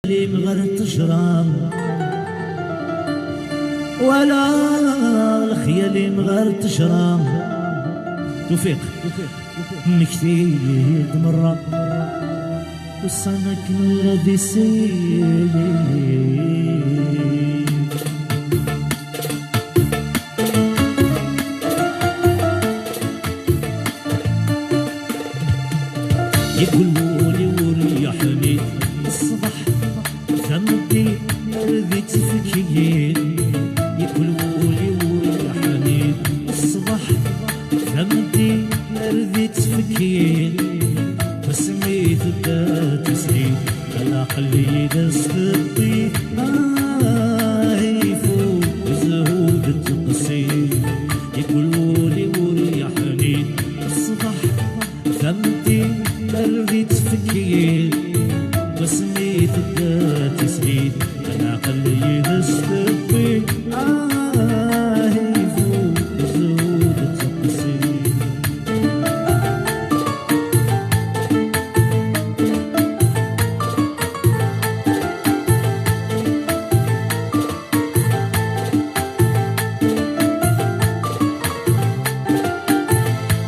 اللي مغير تشرب ولا الخيال مغير تشرب توفيق مكتيد مرة وسنك الذي سيد يقولوا لي وريحني الصبح ثمدي ردي تفكير يقولوا لي وريحني الصبح ثمدي ردي تفكير وسميت الدات سنين على قلبي دستي يفوق زهود التقصير يقولوا لي وريحني الصبح ثمدي قلبي تفكير وسميت الدات سنين انا قلبي دستي يفوق زهود التقصير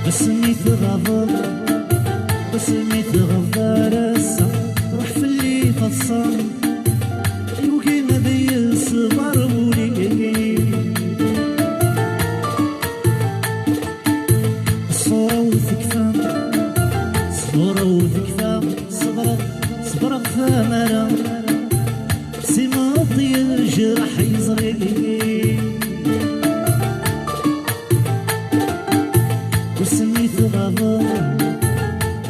بسميت غضب بسميت غفار السا روح في اللي فصل يوكي مدي الصبر ولي الصورة وتكفى الصورة وتكفى صبر ثمرة سماطي الجرح يزري وسميت غضب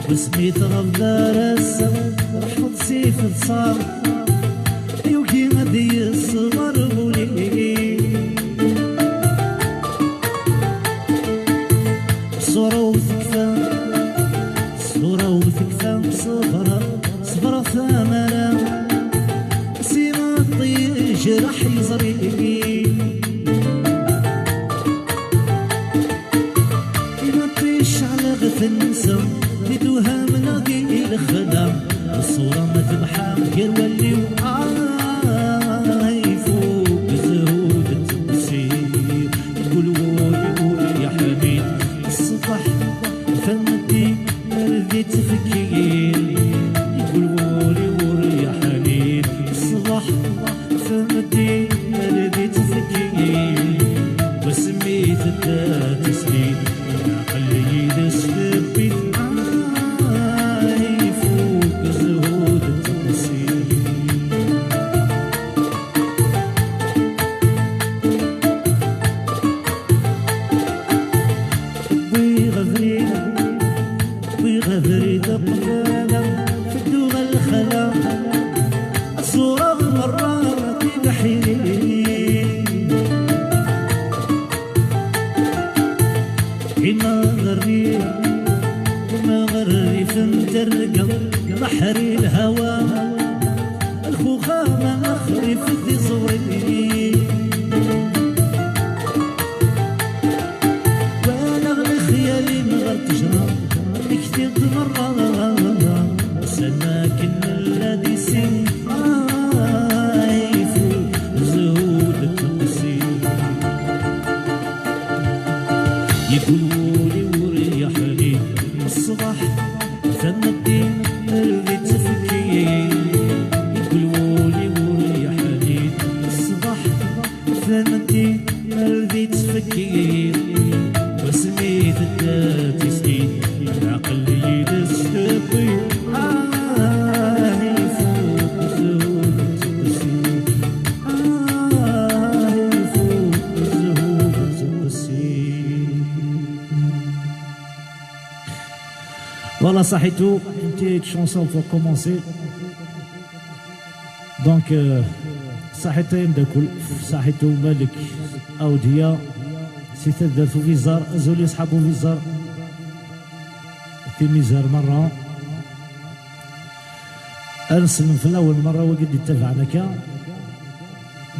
وسميت غدار السما رحمة سيف الصام يوكي مدي الصبر بولي صورة وتكفى صورة وتكفى صبر ثمرة سيماطي جرح يزري يمطيش على غث نسا بدوها مناقي الخدام الصورة ما تبحى غير ولي يفوق زهود التمسير يقولوا يا حبيب الصبح فمدي ردي تفكير يقولوا يا حبيب الصبح فمدي ردي تفكير وسميت الدات سنين انا قلبي دستي ويغذري دقنا في الدوغ الخلا الصورة مرات بحيري ما غري فمترقة بحري الهوى الخوخة ما أخري في صوري وانا غير خيالي مغير تجرى كتير مرة سماكن الذي سن يفوق زهود التقصير يقولوا لي وريحني الصبح ثمدي قلبي تفكير يقولوا لي وريحني الصبح ثمدي قلبي تفكير وسميت الدات سنين انا قلبي دستي يفوق زهود التقصير يفوق زهود التقصير. Voilà, Sahito, une petite chanson pour commencer. Donc, Sahito Mdakul, Sahito Malik Audia, c'était de Vizar, Zoli Ashabou Vizar, في ميزار مرة أرسل في الأول مرة وقد اتفقنا كا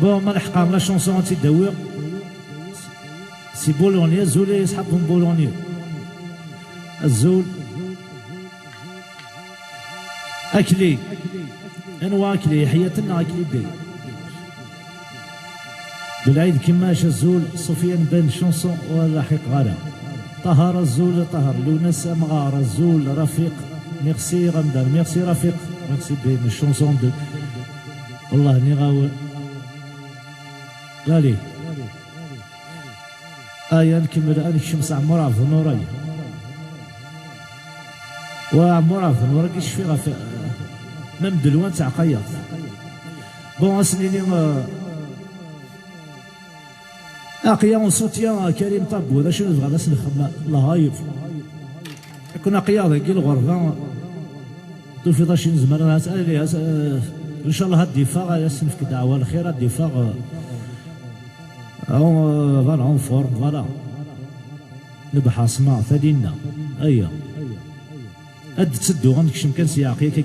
بون ما لحقنا لا شونسون تدور سي بولونيا زولي يسحبهم بولونيا الزول أكلي انوا اكلي حياتنا اكلي دي بالعيد كيماش الزول سفيان بن شونسون ولا حق غالا طهر الزول طهر لونس مغار الزول رفيق ميرسي غمدان ميرسي رفيق ميرسي بين الشونسون دو والله ني غاول غالي نكمل انك شمس عمر عبد النوري وعمر عبد النوري كيش في غفي مم دلوان تاع قياض بون اسنيني قيام صوتيا كريم طب هذا شنو بغا ناس نخدم لايف كنا قياض كي الغرفه دو في داشين زمان اسال لي ان شاء الله هاد الدفاع يسن في دعوه الخير الدفاع او فوالا اون فورم فوالا نبح اسماء ثدينا ايا اد تسدو غنكشم كان سياقي كي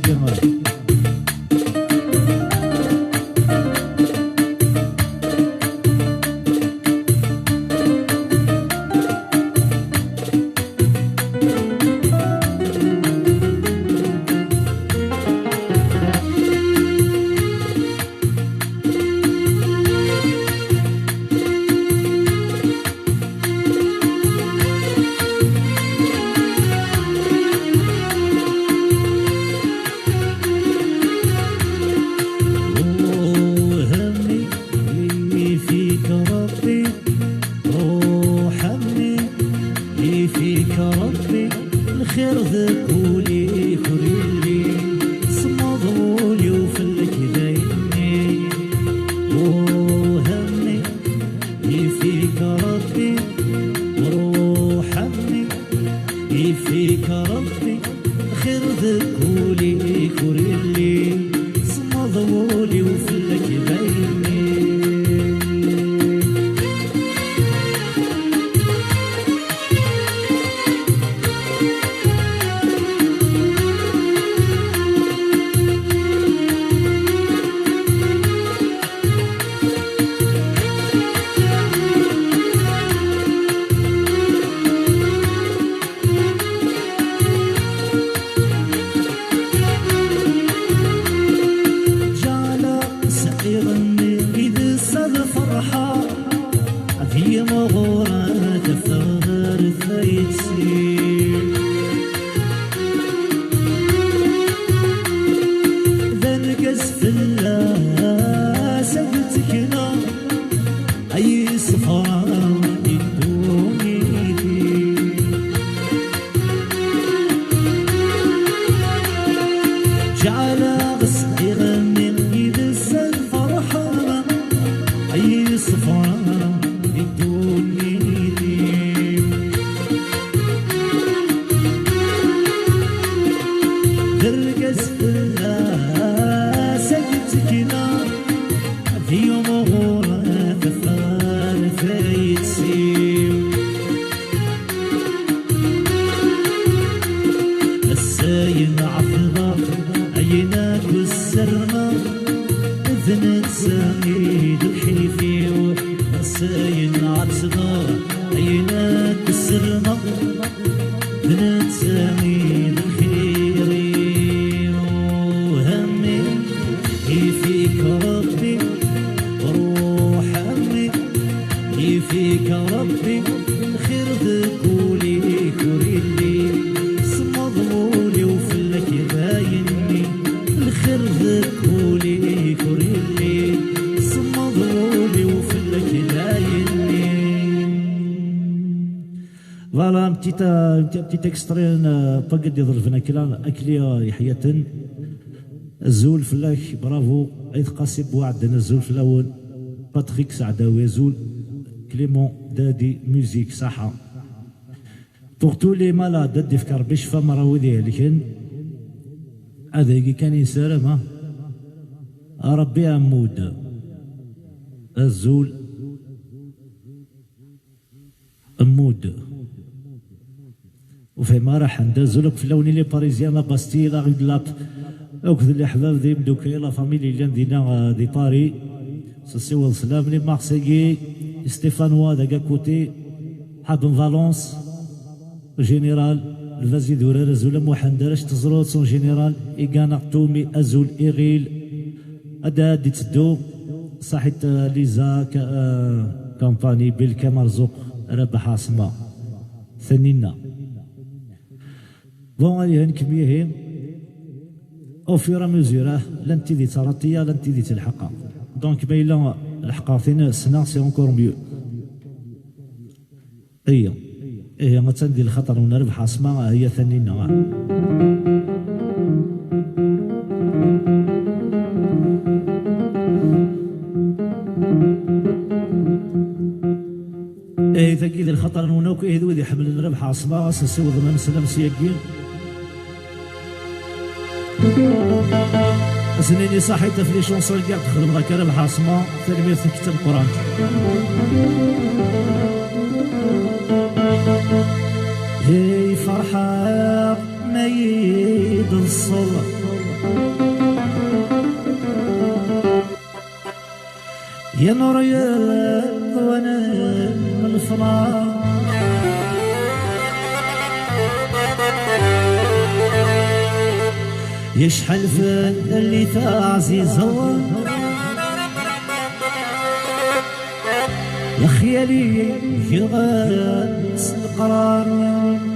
بتيت اكسترين باقد يضربنا كلا اكلي يحيى الزول فلاك برافو عيد قاسي بوعدنا الزول في الاول باتريك سعداوي زول كليمون دادي ميوزيك صحة بوغ تو لي مالاد دادي في كربيش فمراوي ديالكن هذا كان يسالم ربي عمود الزول مود وفيما راح ندازولك في اللون لي باريزيان باستيلا غيدلات اوك ذي الاحباب ذي مدوكي لا فاميلي اللي عندنا دي باري سيو السلام لي مارسيغي ستيفانوا داكا كوتي حاضن فالونس جينيرال الفازي دورار زولا محندرش تزروت سون جينيرال ايغانا تومي ازول ايغيل هذا دي تدو صحيت ليزا كامباني بالكا مرزوق ربح عاصمة ثنينا بون هذه نكميه او فيرا ميزوره لن تيدي ترطيه لن تيدي تلحقها دونك بايلا الحقا فينا السنه سي اونكور ميو هي ما تندي الخطر ونربح عاصمة هي ثنينا إذا كيد الخطر ونوك إذا ودي حمل الربح عاصمة سنسوي ضمن سلام سياقين سنيني صحيت في لي شونسون كاع تخدم غاك ربح عاصمة تلميذ في كتاب القرآن هي فرحة ما يدصل يا نور يا وانا من الفراق يشحل في اللي تعزيز يا خيالي في غاس القرار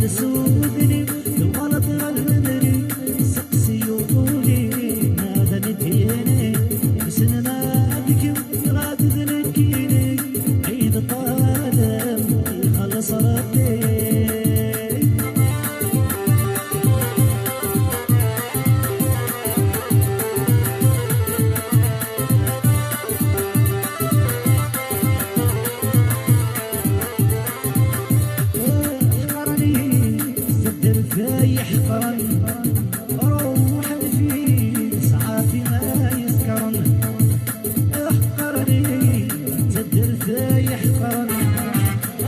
سودني الغلط غلبني سقسي وقولي ماذا نديني بسن ما بك غادي ذنكيني عيد طالب يخلص ربي يحقرن روح فيه ساعات ما يسكرن احقرني تدر في يحقرن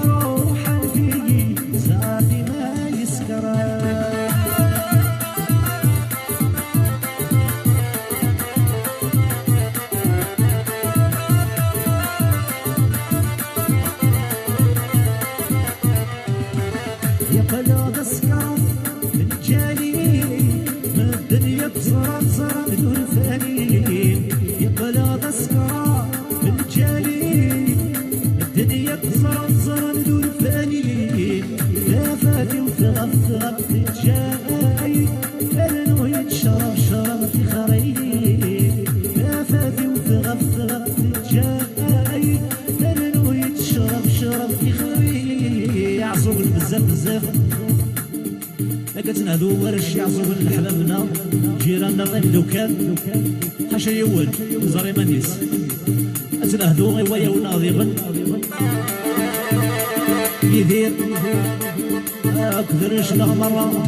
روح فيه ساعات ما يسكرن يا قلب اسكر جالي ما الدنيا بزران زران دور فاني يقلا تسكرا بالجالي الدنيا بزران زران دور فاني لا فاتي وثغثغ تتجاي لانه يتشرب شرب في خريلي لا فاتي وثغثغ تتجاي لانه يتشرب شرب في خريلي يعصب بزاف بزاف لقيتنا هذو ورش يعصبوا لحبابنا جيراننا غير دوكان حاشا يول زاري مانيس اتنا هذو غيوايا وناضيغن يدير اكثر شلغ مرة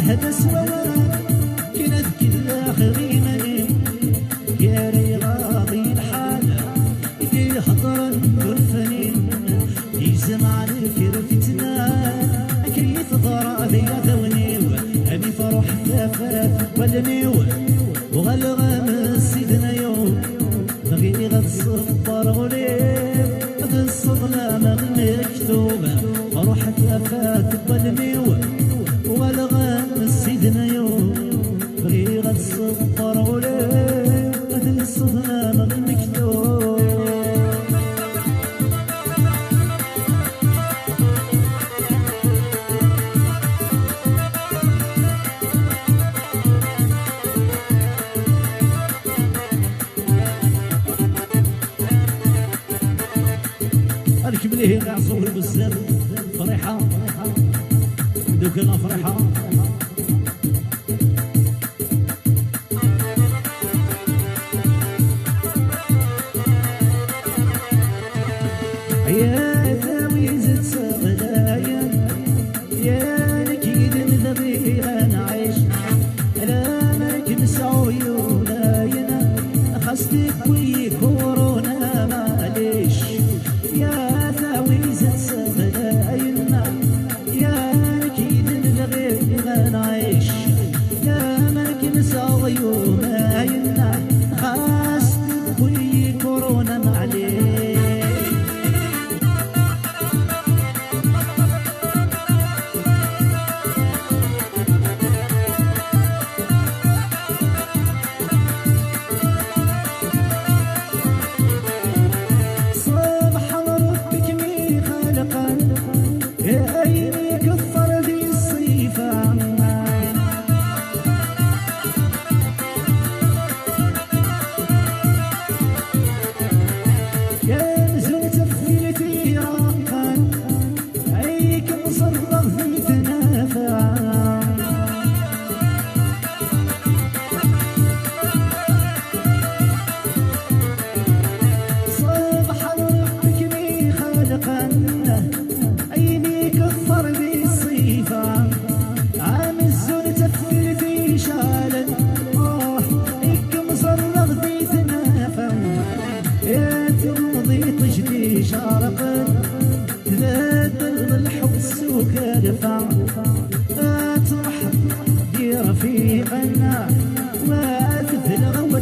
هذا سوالف كانت كلها خريماني يا ري راضي الحال يدي هضرا غرفاني يلزم على كرفتنا كيف ضرا بيا ثوني هني فرح ثافات ولنيو وغلغم سيدنا يوم بغي غتصفر غليب هذا الصغلة مكتوبة فرح ثافات ولنيو والغام سيدنا يوم بغي غتصفر غليب هذا الصغلة مكتوب اركب ليه قاع صغر بزاف فرحة دوك انا فرحة يا ثاوي زد صغلايا يا نكيد نذبي انا عيش لا مرك مسعوي ولاينا خستك وي كورونا معليش يا ثاوي زد صغلايا يا نكيد نذبي انا عيش لا مرك مسعوي ولاينا خستك وي كورونا معليش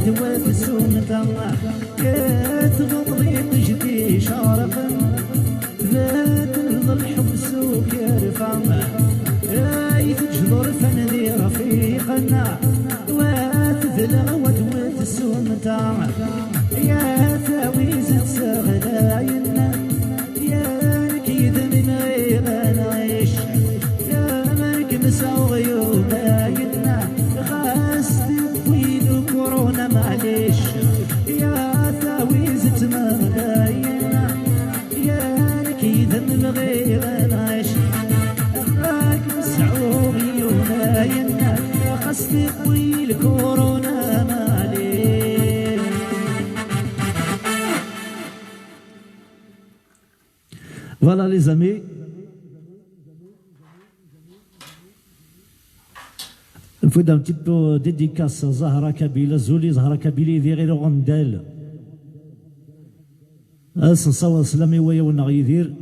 ثوات السنة يا تغضي تجدي شارفا ذات الحب سوك يرفع يا يتجذر فندي رفيقنا وتذلع ودوات السنة يا ثاويز السغلاينا يا نكيد من غير نعيش يا ملك مساو غيوباينا غاستي طويل كورونا معليش يا ثاويز تمغلاينا يا نكيد من غير نعيش راك مسعو غيوباينا غاستي طويل كورونا معليش. Voilà les amis. نفوت un petit peu dédicace زهرة كبيلة زولي زهرة كبيلة ذي غير غندال نصور سلامي ويا ونغ يدير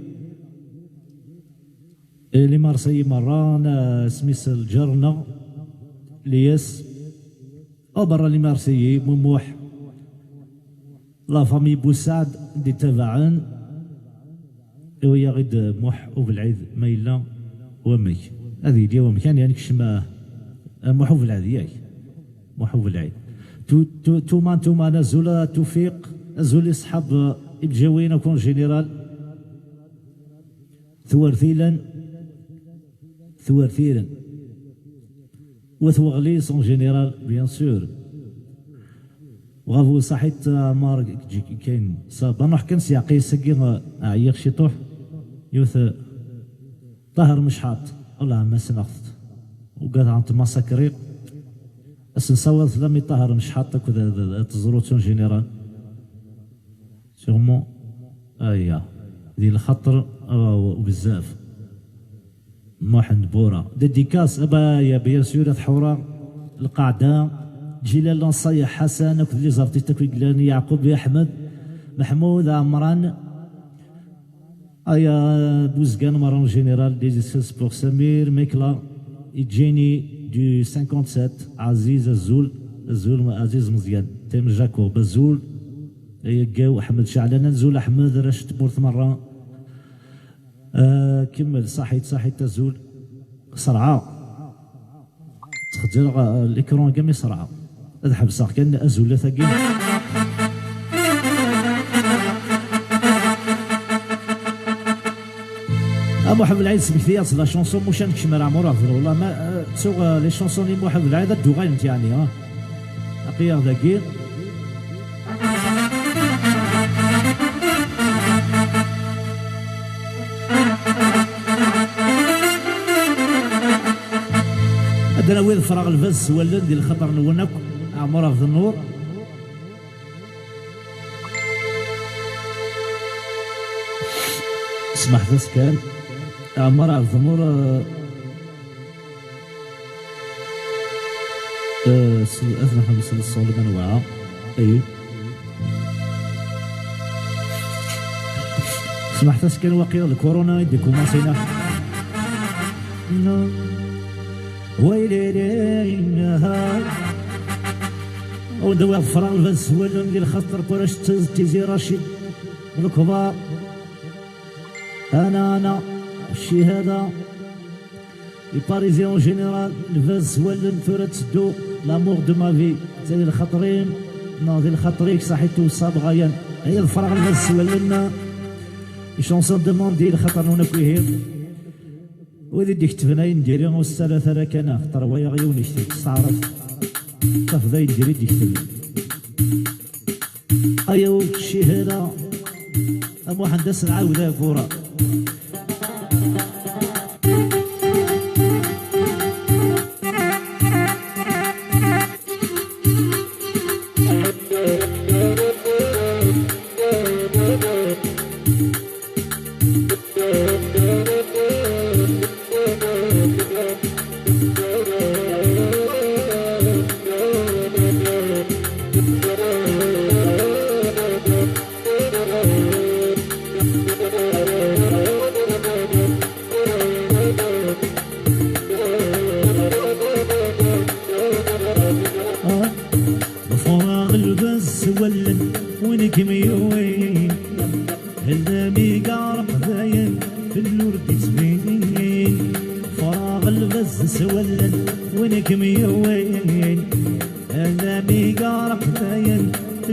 لي مارسي مران سميس الجرنة لياس او برا لي مارسيي مموح لا فامي بوسعد دي تبعان ويا غيد موح وبالعيد ما إلا ومي هذه ديما كان يعني كشما محو في العيد ياك محو في العيد توما نزولا توفيق زولي صحاب إبجاوين وكون جينيرال ثوارثيلا وثوغلي سون جينيرال بيان سور وغافو صحيت مار كاين صابا نروح كان سياقي سكي عيق شي طوح يوث طاهر مشحاط والله ما سنخت وقال عن مساكري نصور ثلامي طاهر مشحاط كذا تزروتون جينيرال سيغمون ايا ذي الخطر وبزاف موحد بورا ديديكاس ابا يا بيان سور حورا القاعده جلال نصيح حسن كذلي زرتي تكوي قلاني يعقوب احمد محمود عمران ايا بوزكان مارون جينيرال ديزيسيس بور سمير ميكلا يجيني دو 57 عزيز الزول عزيز مزيان تيم جاكوب الزول يقاو احمد شعلان الزول احمد رشد بورث مره كمل صحيت الزول صرعه تخدر الاكرون قامي صرعه اذهب صح كان الزول ثقيل محمد العيد سميثيات لا شونسون موشان كشمر عمور والله ما تسوق لي شونسون لي محمد العيد الدوغاين انت يعني ها اقيا ذاكير عندنا وين فراغ الفز ولد ديال الخطر نونك عمور في النور اسمح بس كان عمر على الزمور أثنى خمس الصولبان وعا أي سمحت كان واقع الكورونا يديكو ما سينا ويلي نهار ودوا فراغ بس ولن ديال الخطر كوراش تيزي رشيد الكبار انا الشهاده لي باريزيان اون جينيرال الفاز ولن ثورة تسدو لامور دو ما في تاني الخطرين ناضي الخطريك صحيتو صابغايا هي الفراغ الفاز ولن شونسون دوموند ديال الخطر هنا كويهير وذي ديك تفناين ديري والثلاثة راه كان خطر ويا غيوني تستعرف تفضا يديري ديك تفناين ايوا الشهاده أبو حندس العاودة كورة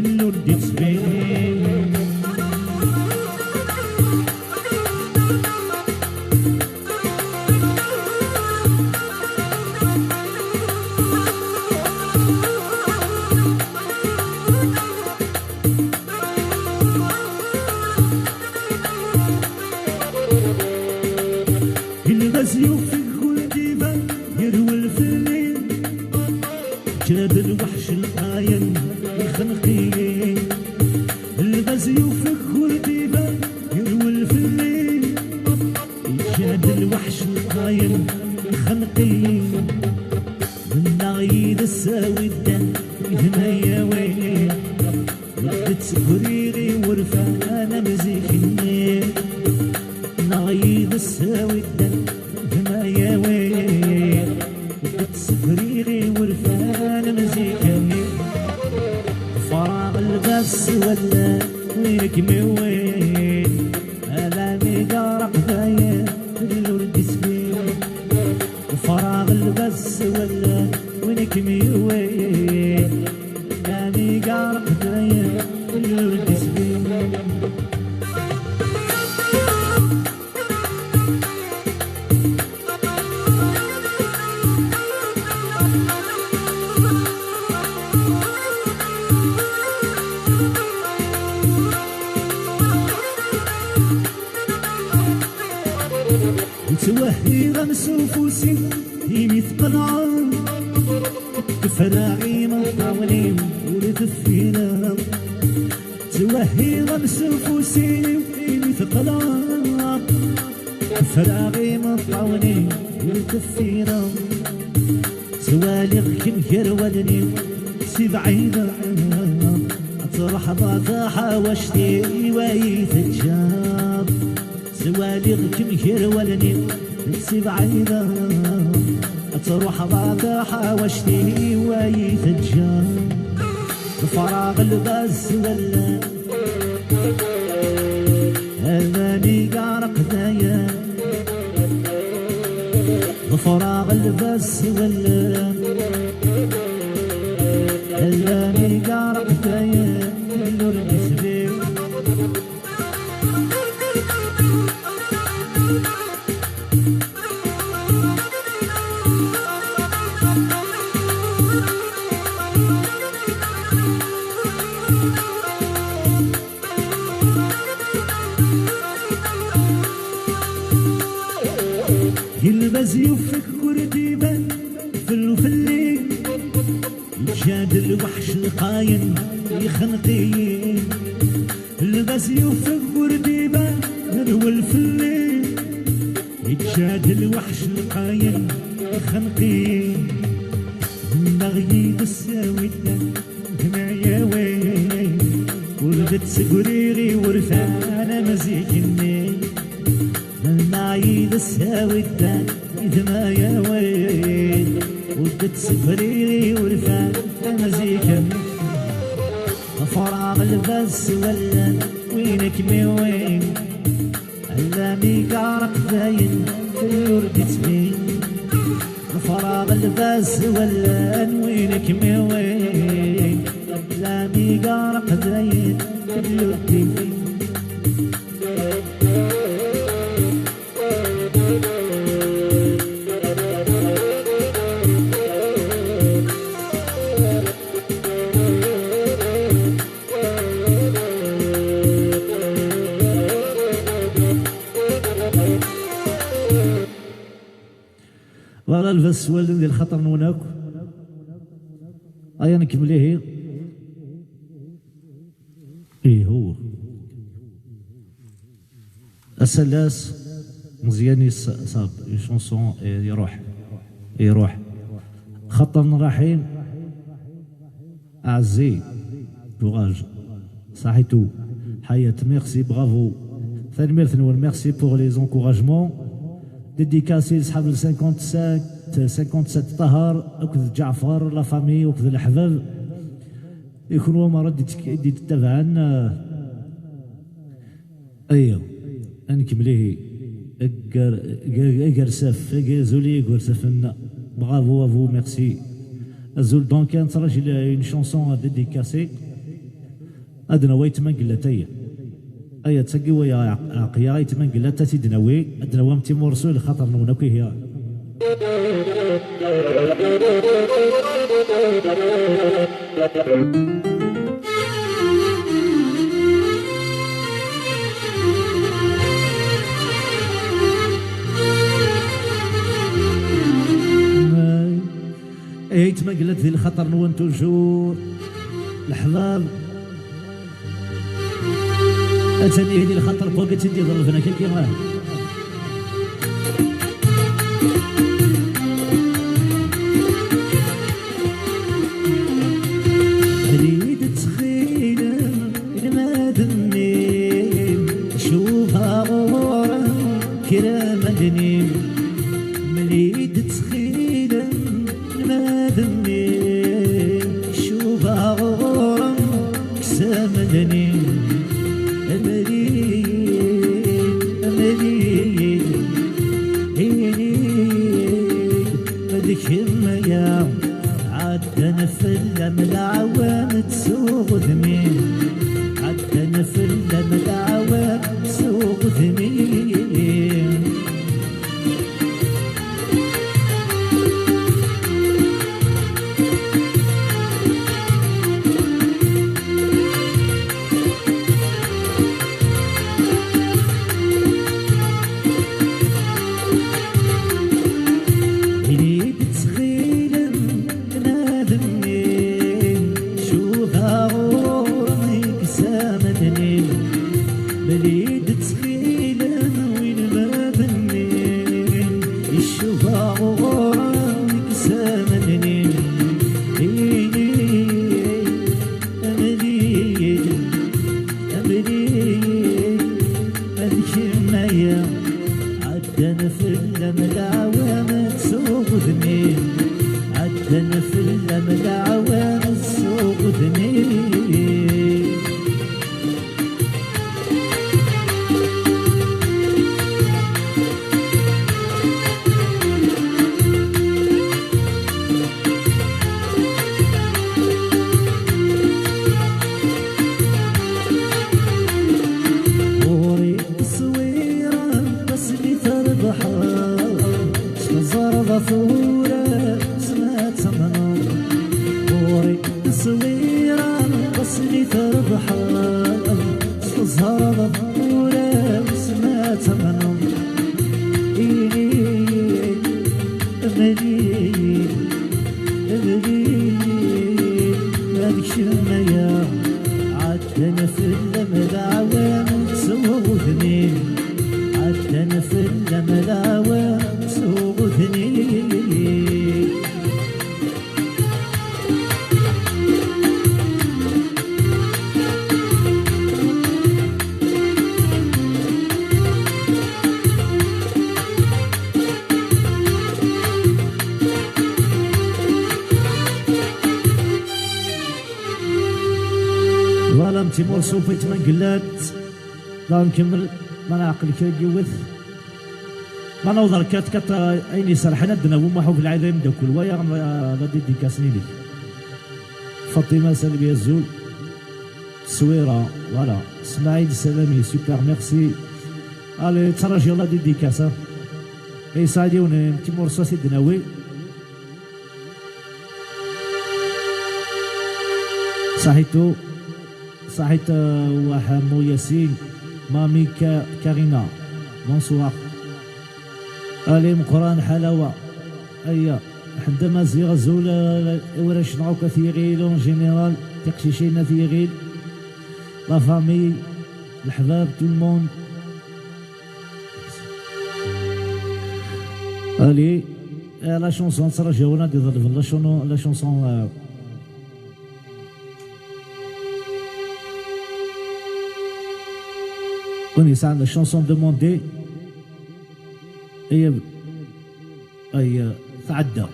اللون دي سبين الغزيو في الكرديبة يروي الفلين جاب الوحش القايم الخنقين الغزيو في الكرديبة يروي الفلين جاب الوحش القايم الخنقين من نغيد الساوي الدم يا وين ودت بريغي ورفانا مزيكني نغيد الساوي الدم يا وين ودت بريغي ورفانا مزيكني فراغ البس ولا وينك موين ألامي قارق ذايا الورد سبيل فراغ البس ولا وينك موين ألامي قارق ذايا الورد سبيل توهي غمس نفوسي ديني ثقلع تفراغي مطاولي ولد فينا توهي غمس نفوسي ديني ثقلع تفراغي مطاولي ولد فينا سوالغ كم كرولني سي بعيدة تروح ضاحة واشتي ويث الجاب سوالغ كم كرولني سي بعيدة تروح ضاحة واشتي ويث الجاب فراغ الباس ولا أماني قارق ذايا فراغ الباس ولا أماني قارق ذايا الورد سبيل يلبس يفك كرديبة في الليل جاد الوحش القاين يخنقين يلبس يفك كرديبة نروي في الليل جاد الوحش القاين يخنقين نغيب الساوية يا وين ولدت سقريغي ورفانا مزيكني نعيد الساوي الدان إذا ما يا ويل ودت سفريري ورفان مزيكا فراغ البس ولا وينك وين علامي قارق باين في الورد تبين فراغ البس ولا وينك وين علامي قارق باين في الورد تبين ولا الفس والدن ديال الخطر نوناك ايا نكمليه ايه هو السلاس مزياني صاب شونسون يروح خطر رايحين اعزي كوراج صحيتو حياة ميرسي برافو ثاني ميرثن ميرسي بور لي زونكوراجمون ديديكاسي لصحاب 57 طهر وكذ جعفر لا فامي وكذ الاحباب يكونوا مرض تتبعن ايوه انكمليه اكرسف زولي اكرسفنا برافو افو ميرسي زول دونك نتراجل اون شونسون ديديكاسي أدنى ويتمن قلتي أي تسقي ويا عقيا يتمن قلتا تدنوي أدنى وامتي مرسول خطر نونكي هي ايت ما قلت ذي الخطر نون توجور الحباب اتني هذي الخطر فوق تندي ظرفنا كي ما اريد تخيل ما دنيم شوفها غورا كرام دنيم مريد تخيل ما دنيم شوفها غورا كسام دنيم يا عدنا في اللم العوام تسوق ذمين عدنا في اللم العوام تسوق ذمين عدنا في اللم العوام تسوق ذمين عدنا في اللم العوام تسوق ذمين ظفورة سمعت منور وري تصويرا قصدي تربحان تظهر ظفورة سمعت منور إيلي أملي أملي مالك شمية عدنا في اللم العوام تسوق ذنين عدنا في اللم العوام تسوق ذنين ظلم تيمور سوفي تمنقلات لا نكمل ما نعقل كي يوث ما نوضر كات ايني سرحنا دنا وما حوف العظيم دوك الوايا غادي ديكاسني لك فاطمه سلبيه الزول سويره فوالا اسماعيل سلامي سوبر ميرسي الي تراجي الله ديكاسا اي سعديون تيمور سوسي دناوي صحيتو صحيت وحمو ياسين مامي كارينا بونسوار الي مقران حلاوه ايا عندما زيغ الزول وراش نعو كثيرين اون جينيرال تقشيشينا ثيغيل لا فامي الحباب تو الموند الي لا شونسون ترجعونا دي ظل لا شونسون connaissant la chanson demandée أي تعدى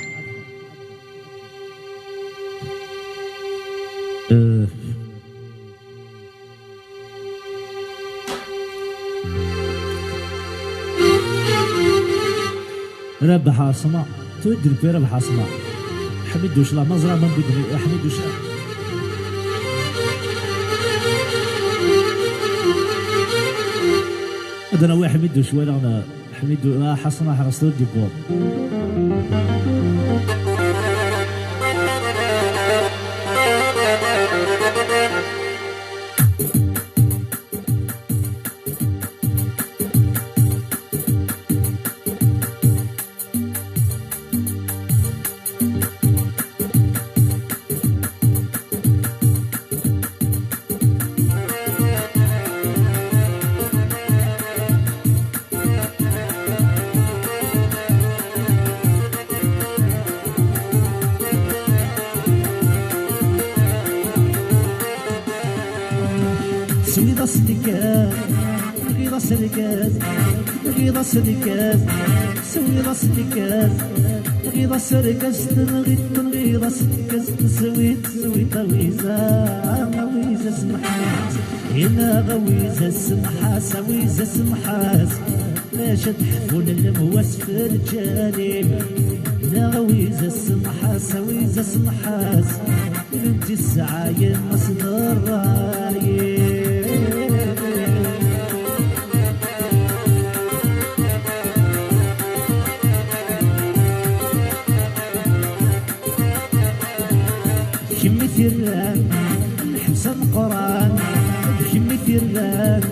ربح عاصمة تودي في ربح عاصمة حميد وش لا مزرعة من بدري حميد وش انا ويا حميدو شويه انا حميدو حسنا حرستو ديبور سويضة سلكات غيضة سلكات غيضة سلكات سويضة سلكات غيضة سلكات تنغيضة سلكات سويت غويزة غويزة سمحات هنا غويزة سمحاس غويزة سمحاس باش تحفون المواس في الجانب هنا غويزة سمحاس غويزة سمحاس بنتي السعاير مصدر رايب كمي ثيران حبسن قران كمي ثيران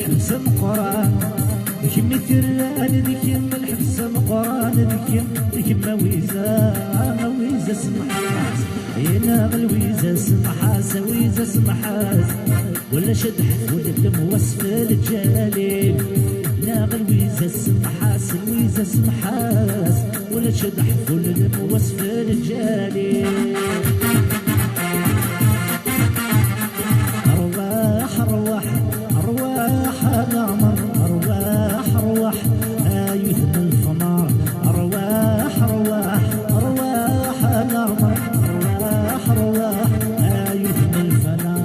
حبسن قران كمي ثيران ذيكم الحبسن قران ذيكم مويزة سمحاس هنا غلويزة سمحاس ويزة سمحاس ولا شدح ولا المواس في الجالب لا غلويزة سمحاس ويزة سمحاس ولا شدح ولا المواس في الجالب أرواح العمر أرواح يثم الخمار أرواح العمر أرواح يثم الفنار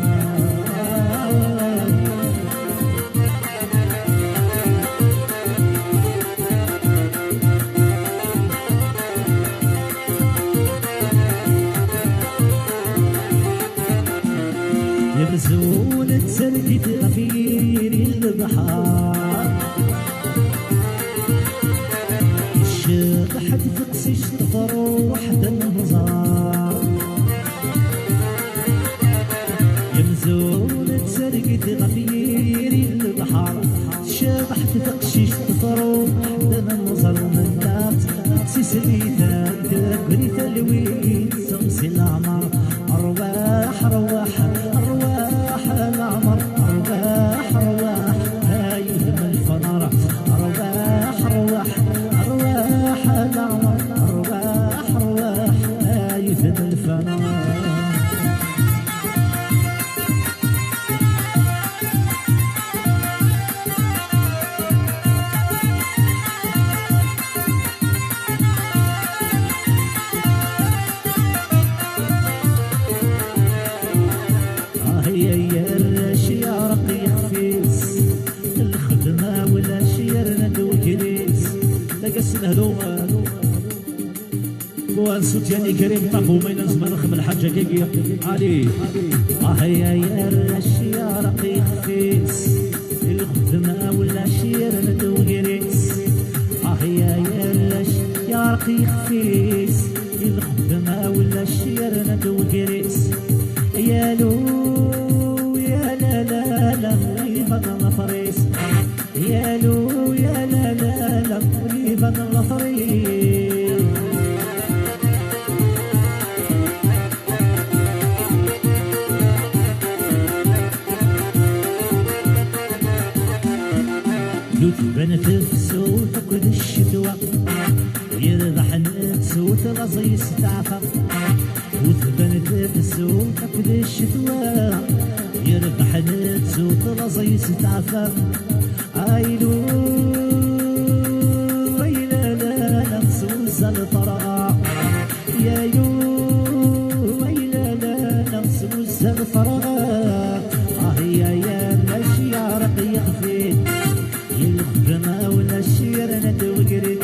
يبزون تسلكت غفير البحار الشاق حد تقسيش تفروح النظار يبزون تسلكت غفير البحار الشاق حد تقسيش تفروح النظر من دات سيسليتا بريتا الوين سمسي العمر أرواح العمر أرواح يهدم الفنار أرواح العمر أرواح يهدم الفنار وانسوت يعني كريم طاقو ما ينزم نخم الحاجة كيكي علي يا الرش يا رقيق فيس الخدمة ولا شير ندو قريس يا الرش يا رقيق فيس الخدمة ولا شير ندو قريس يا لو يا لا لا لا غيبة فريس يا لو يا لا لا لا غيبة فريس بنت السوت كل الشتوى يذبح السوت رزي ستعفى وثبنت السوت كل الشتوى يذبح السوت رزي ستعفى عيلو ويلا لا نفسوس الفرع يا يو ويلا لا نفسوس الفرع يا الاشياء يخفي الخدمة ولا الشير ندو قريب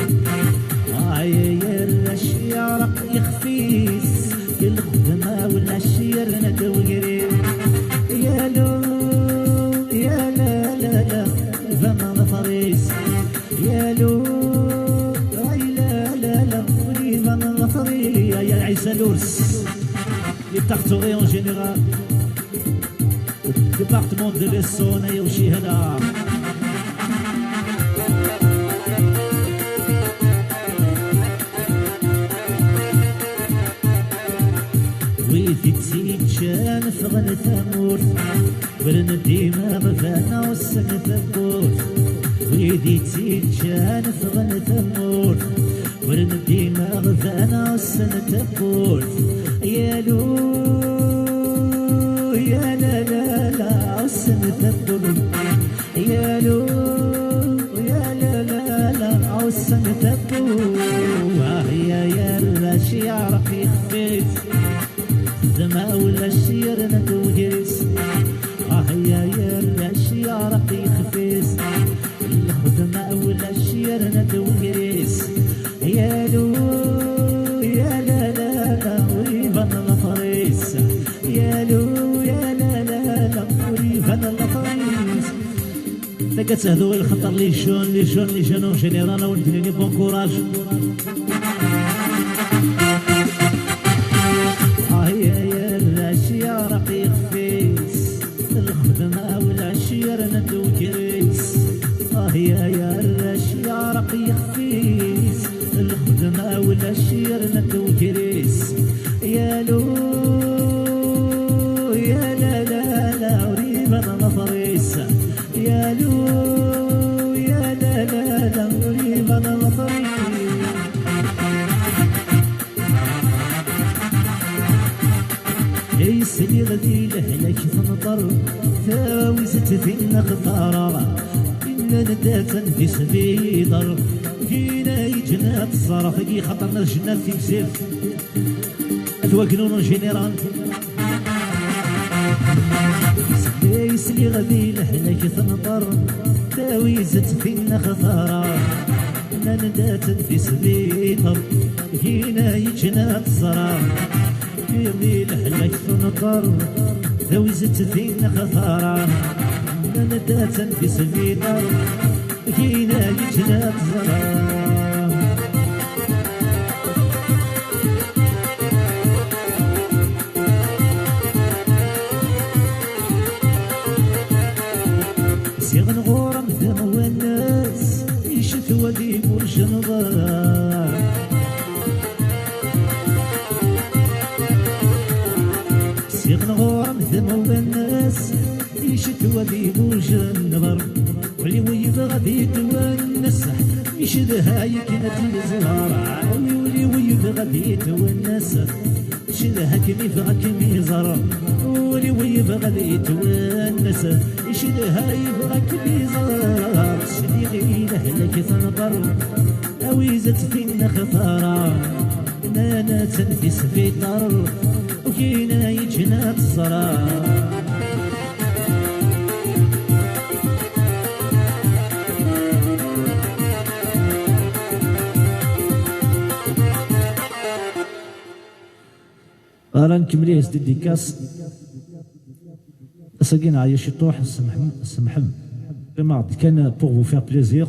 يا الاشياء يخفيس الخدمة ولا الشير ندو قريب يا لو يا لا لا لا فما نفري d'Artoré en général. Département de l'Essonne et Oshihana. ويدي تسيجان فغن ثمور ورن ديما غفانا والسن ثبور ويدي تسيجان فغن ثمور ورن ديما غفانا والسن ثبور يا لو يا لا لا لا والسن ثبور يا لو يا لا لا لا والسن ثبور يا الراشي يعرف يخفيت زما ولا الشير ندوجس يا الراشي يعرف يخفيس الخدمة ولا الشير ندوجس يا لو يا لا لا لا ويبان الفريس يا لو يا لا لا لا ويبان الفريس لقيت هذو الخطر لي جون اون جينيرال ونديرني بون كوراج يا الراشي يا رقيق فيس الخدمة والعشير ندو كريس يا الراشي يا رقيق فيس الخدمة والعشير ندو كريس يا لو يا لا لا لا وريبا نفريس يا لو يا لا لا لا وريبا نفريس سيدي غدي لحلك تنطر ثاوي ستفين خطارة إلا ندات في سبيضر فينا يجنات الصرف كي خطرنا الجنات في كسيف أتواكلون جينيرال سيدي غدي لحلك تنطر ثاوي ستفين خطارة إلا ندات في سبيضر فينا يجنات الصرف يمي لحلك تنطر ذوي زدت فينا خثارة ندات في سبينا كينا يجنات ظلام سيغن غورم دم والناس يشتوى ديم والجنظار سيغن غورم ذمو الناس يشتوى بيبوج النظر واللي ويبغى بيتونس يشدها يكنت الزهر واللي ويبغى بيتونس يشدها كمي يبغى كمي زر واللي ويبغى بيتونس يشدها يبغى كمي زر سيدي غير لك تنطر أويزت فينا خطارة نانا تنفس في الدار وكينا يجنات الصراع راه نكمليه ديديكاس ساقينا عايا شي طوح السمحم كما كان بور فو فير بليزير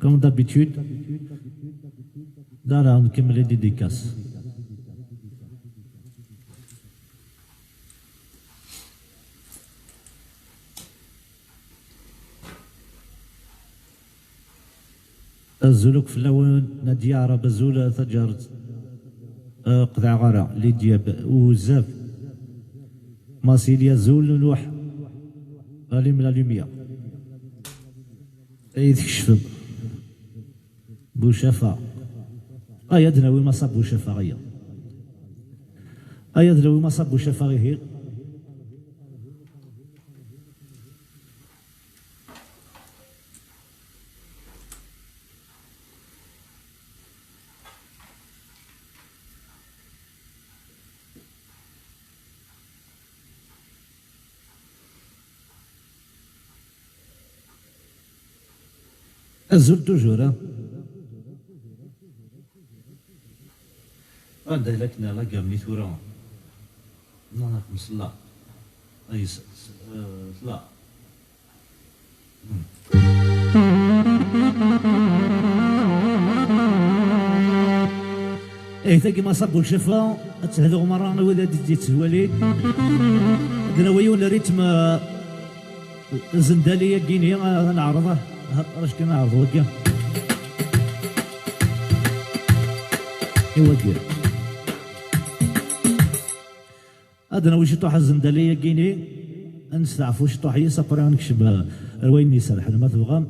كوم دابيتود دا راه نكمل ديديكاس الزلوك في اللون نادي عرب الزولة تجارت قطع غرا لي دياب وزاف ماسيليا زول نوح غالي من لوميا يتكشف بوشافا دناوي ما صاب بوشافا غيا دناوي ما صاب بوشافا غير الزول توجور هذا لكنا لا قام لي ثورا نعرف مصلى اي لا تاكي ما صابو الشفا تهدو مرة ولا تجي تسوالي عندنا ويون ريتم زندالية كيني غنعرضه راش كنعرضو هكا ايوا كير عندنا وشي طوح الزندالية كيني نستعفو شي طوح هي صبري غنكشب روين نسال حنا ما تبغى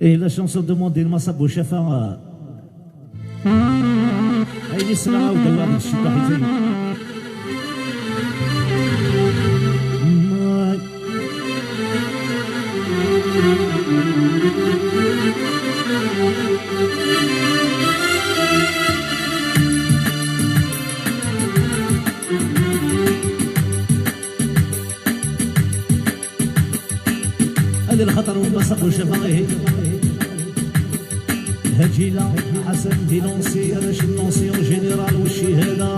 لا شونسون دو موندي ما صابو شفا هاي نسمع ولا واحد الشي طوح زين هذا الخطر وبصق وشفايه هجيلا حسن دينونسي راش النونسي جينيرال والشهاده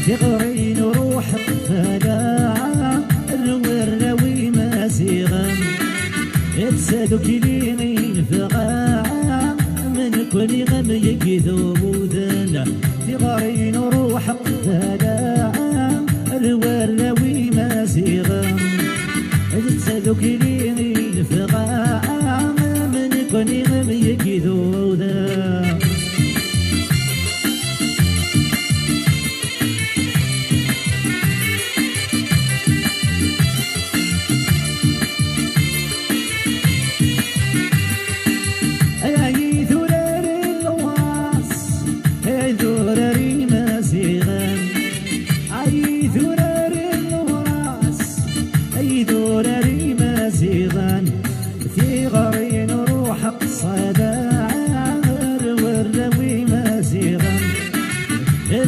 تغرين روح فلاعة الروي مازيغا اتسادو كلينين فغاعة من كل غم يكذوبوذن تغرين روح فلاعة الروي مازيغا اتسادو كلينين فغاعة من كل غم يكذوبوذن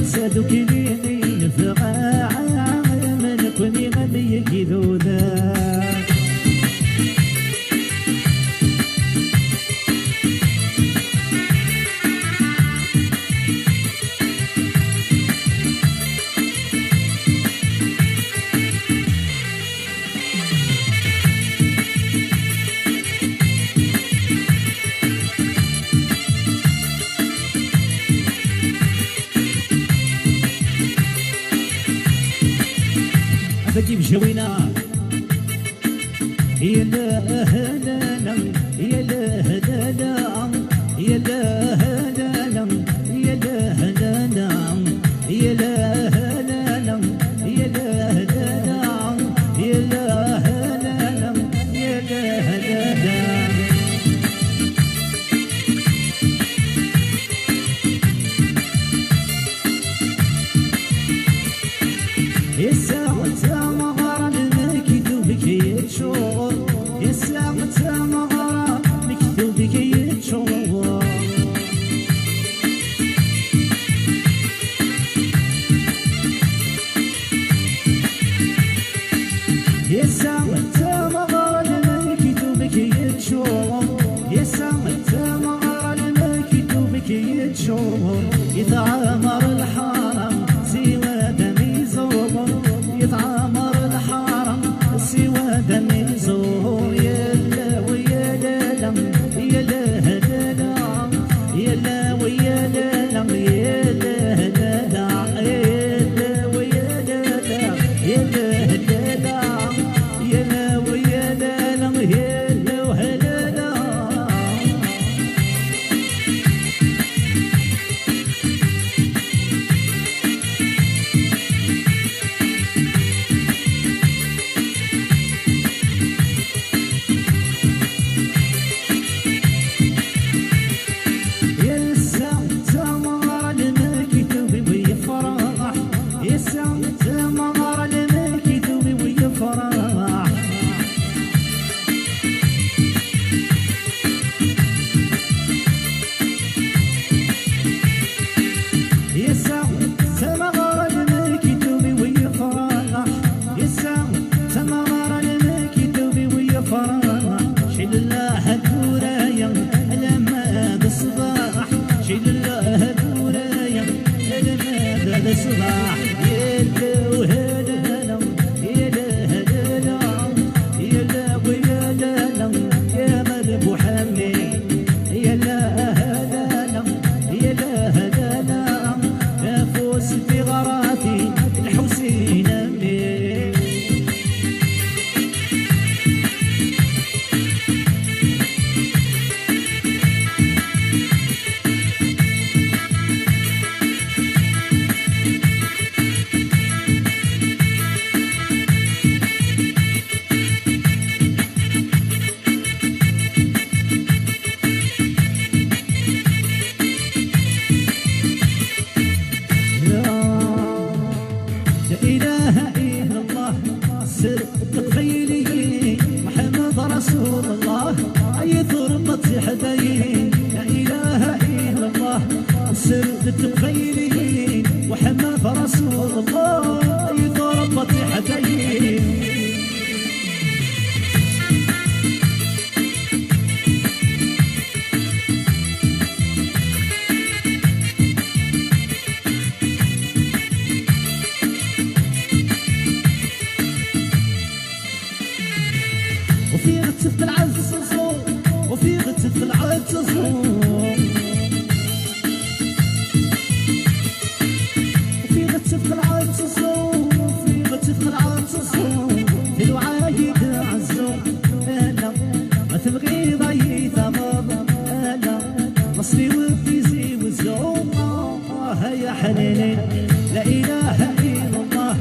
سادو كلينين فغاعة من كل غبي كذوذا بجيب جوينا يا لا هلالا يا لا هلالا يا لا هلالا يا لا هلالا يا لا هلالا يا لا هلالا يا لا هلالا يا لا هلالا الساعة مغارة مكتوبك يتشور الساعة مغارة مكتوبك يتشور الساعة مغارة مكتوبك يتشور الساعة مغارة مكتوبك يتشور يتعامر الحرم سوى دمي زور يتعامر الحرم سوى دمي زور يا لا ويا لا يا لا هلالا يا لا ويا لا يا لا هلالا يا لا ويا لا يا لا هلالا يا لا ويا لا يا لا هلالا الصباح يلا وهلا يلا هلا يلا ويا لا يا مذبو حمي يلا هلا يلا هلا نفوس في غراتي الحسين امي رسول الله أي ضربة حدين لا إله إلا الله سر التقبيلين محمد رسول الله أي ضربة حدين وفي غتف العز صوم وفي غتف العز صوم وفي غتف العز صوم وفي غتف العز صوم في الوعايد عزوم انا ما تبغي ضيث بابا انا مصري وفيزي والزوم هيا حنيني لا اله الا الله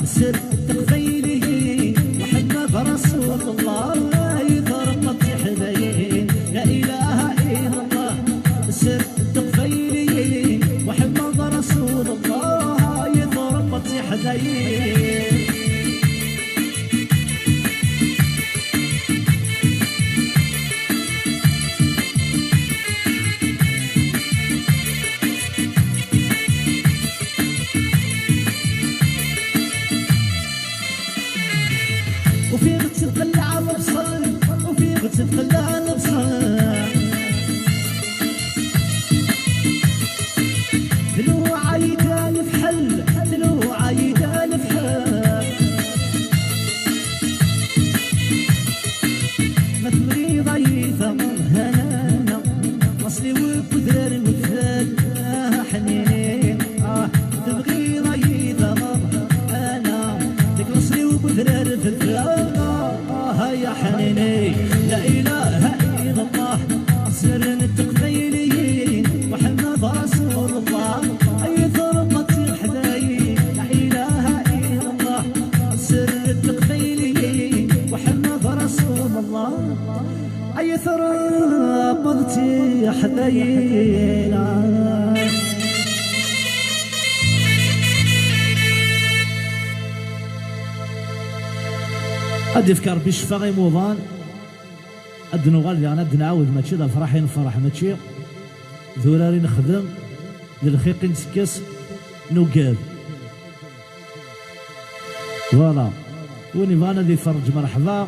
سر تخيلي محمد رسول الله لا إله إلا الله سر التقفيلي محمد رسول الله يضرب حدايين وفي بتتخلى البصر وفي بتتخلى البصر دلو عايدان في حل دلو عايدان في حل ما تبغي ضيفة هنا مصلي وبدر مثال حنين تبغي ضيفة انا لك مصلي وبدر مثال يا حنيني لا إله إلا الله سر التقبيلي محمد رسول الله أي ضربة حدايين لا إله إلا الله سر التقبيلي محمد رسول الله أي ضربة حدايين أدي فكر بشفاغي موضان أدنو غالي أنا أدنعاود ماشي ذا فرحين فرح ماشي ذولاري نخدم للخيق نسكس نوكاد فوالا ونبغانا دي فرج مرحبا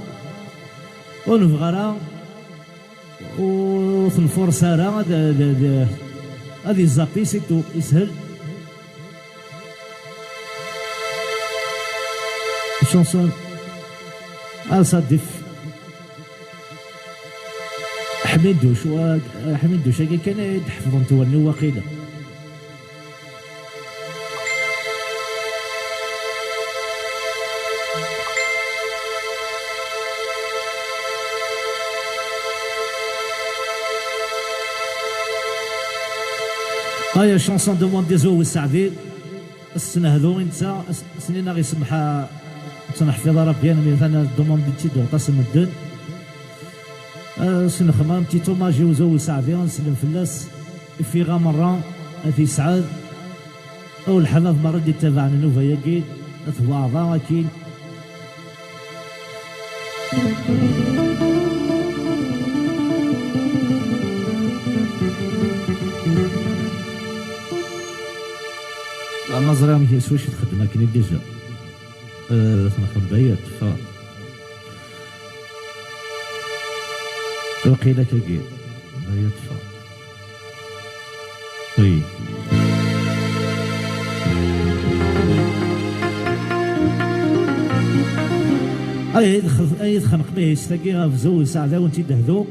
ونبغانا وثنفور سارة هذه الزابي سيتو يسهل شونسون أصدف حميدوش كان يحفظ نتولي وقيله هاي شانسون دو موند ديزو السعدي السنه هذو انت سنين غير سمحها تنحفظ ربي انا مثلا دوموند دي دو قسم الدن سنخمام تيتو ماجي وزو سعدي نسلم فلاس في غامرة في سعاد او الحمام مرة دي تابعنا نوفا ياكيد ثواضا اكيد النظرة ما كيسواش تخدم لكن ديجا تنخدم بعيد ف وقيلة كاكي بعيد ف وي اي تخنق به تلاقيها في زول ساعه وانت دهذو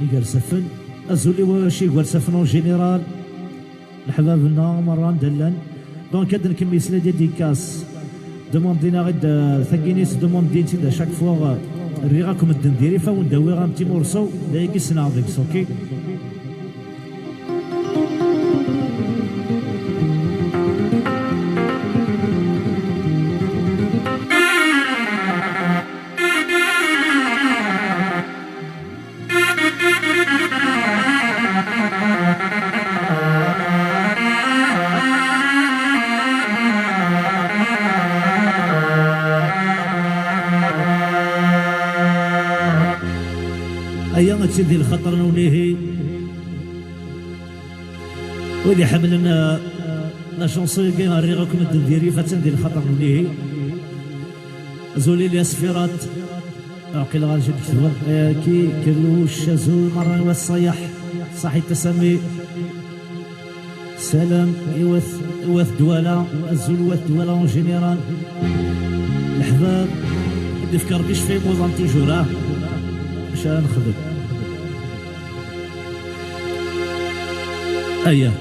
يقر سفن الزولي واشي يقر سفن اون جينيرال الحبابنا مرة ندلن دونك هاد نكمل سلا ديال ديكاس دوموندينا غير ثقينيس دوموندين تيدا شاك فوا الريغاكم الدنديري فاون داوي غام تيمورسو لا يقيس نعضيكس اوكي ايام تسدي الخطر نوليه ولي حملنا لا شونسي كاين ريغاكم الدنديري فتندي الخطر نوليه زولي لي سفيرات عقيل غنجي نكتبها كي كلوش زول مرة والصياح صحي التسمي سلام إوث دوالا الزول وث دوالا اون جينيرال الحباب اللي فكر بيش في موزان توجور باش نخدم اييه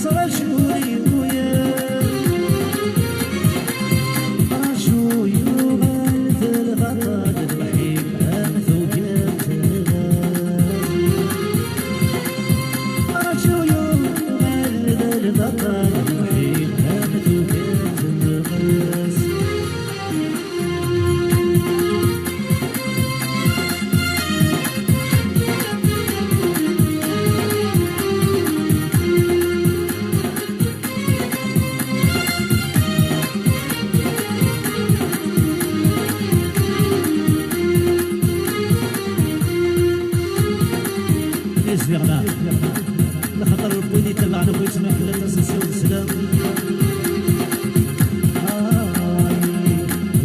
يتصرى شوري ويا رجو يوغل في الغطا الرحيم أمثو كاتنا رجو يوغل في الغطا الرحيم أمثو كاتنا زغنا لخطر البودي تبعنا خويا سماح لا تنسى السلام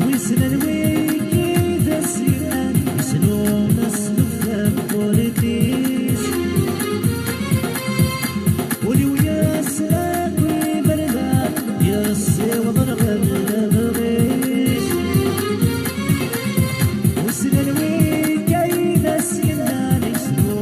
ويسنا الويكي ذا السنان يسلو مسلوفة بوليتيس ولي ويا سلاك ويبردان يا السيوض الغلب الغيش ويسنا الويكي ذا السنان يسلو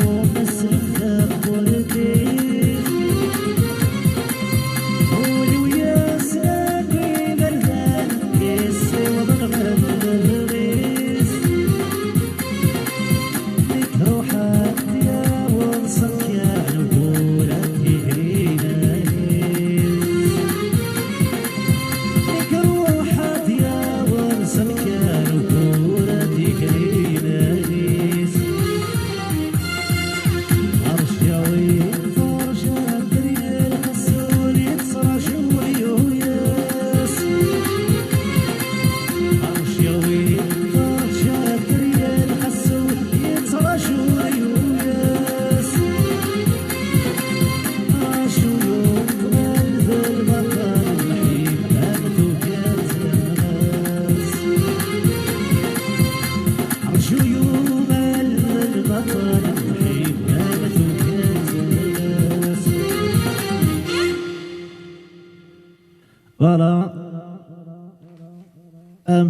فوالا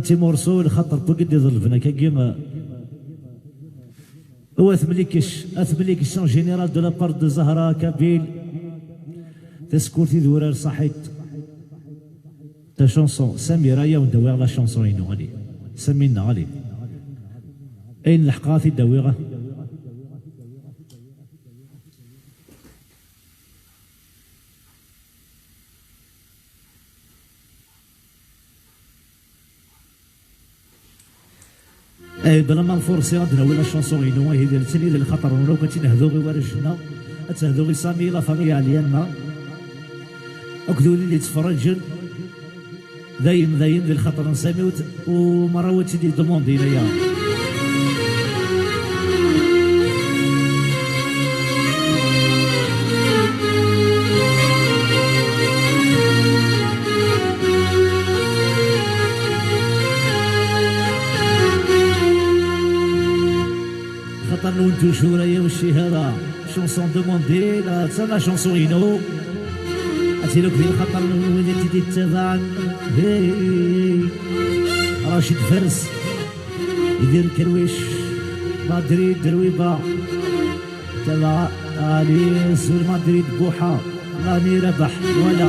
تيمور سول خاطر بوكيدي ظلفنا كيما هو اثمليكش سون جينيرال دو لابار دو زهرة كابيل تسكورتي دورار صحيت تا شونسون سميرة يا وندويغ لا شونسون ينو غالي سمينا غالي اين لحقاتي داويغه بلا ما نفورسي غادي ناوي لا شونسون ينو هي ديال التاني ديال الخطر ولو كنتي نهضو غير ورجنا تهضو غير سامي لا فامي عليانا اكدو اللي تفرجن دايم ديال الخطر نسامي ومراوتي ديال دوموندي ليا خاطر نونتو شورايا والشهادة شونسون دوموندي لا تسمى شونسون ينو أتيلوك ديال الخطر وليتي دي تبعا راشد فرس يدير كرويش مدريد درويبة تبع علي سور مدريد بوحة راني ربح ولا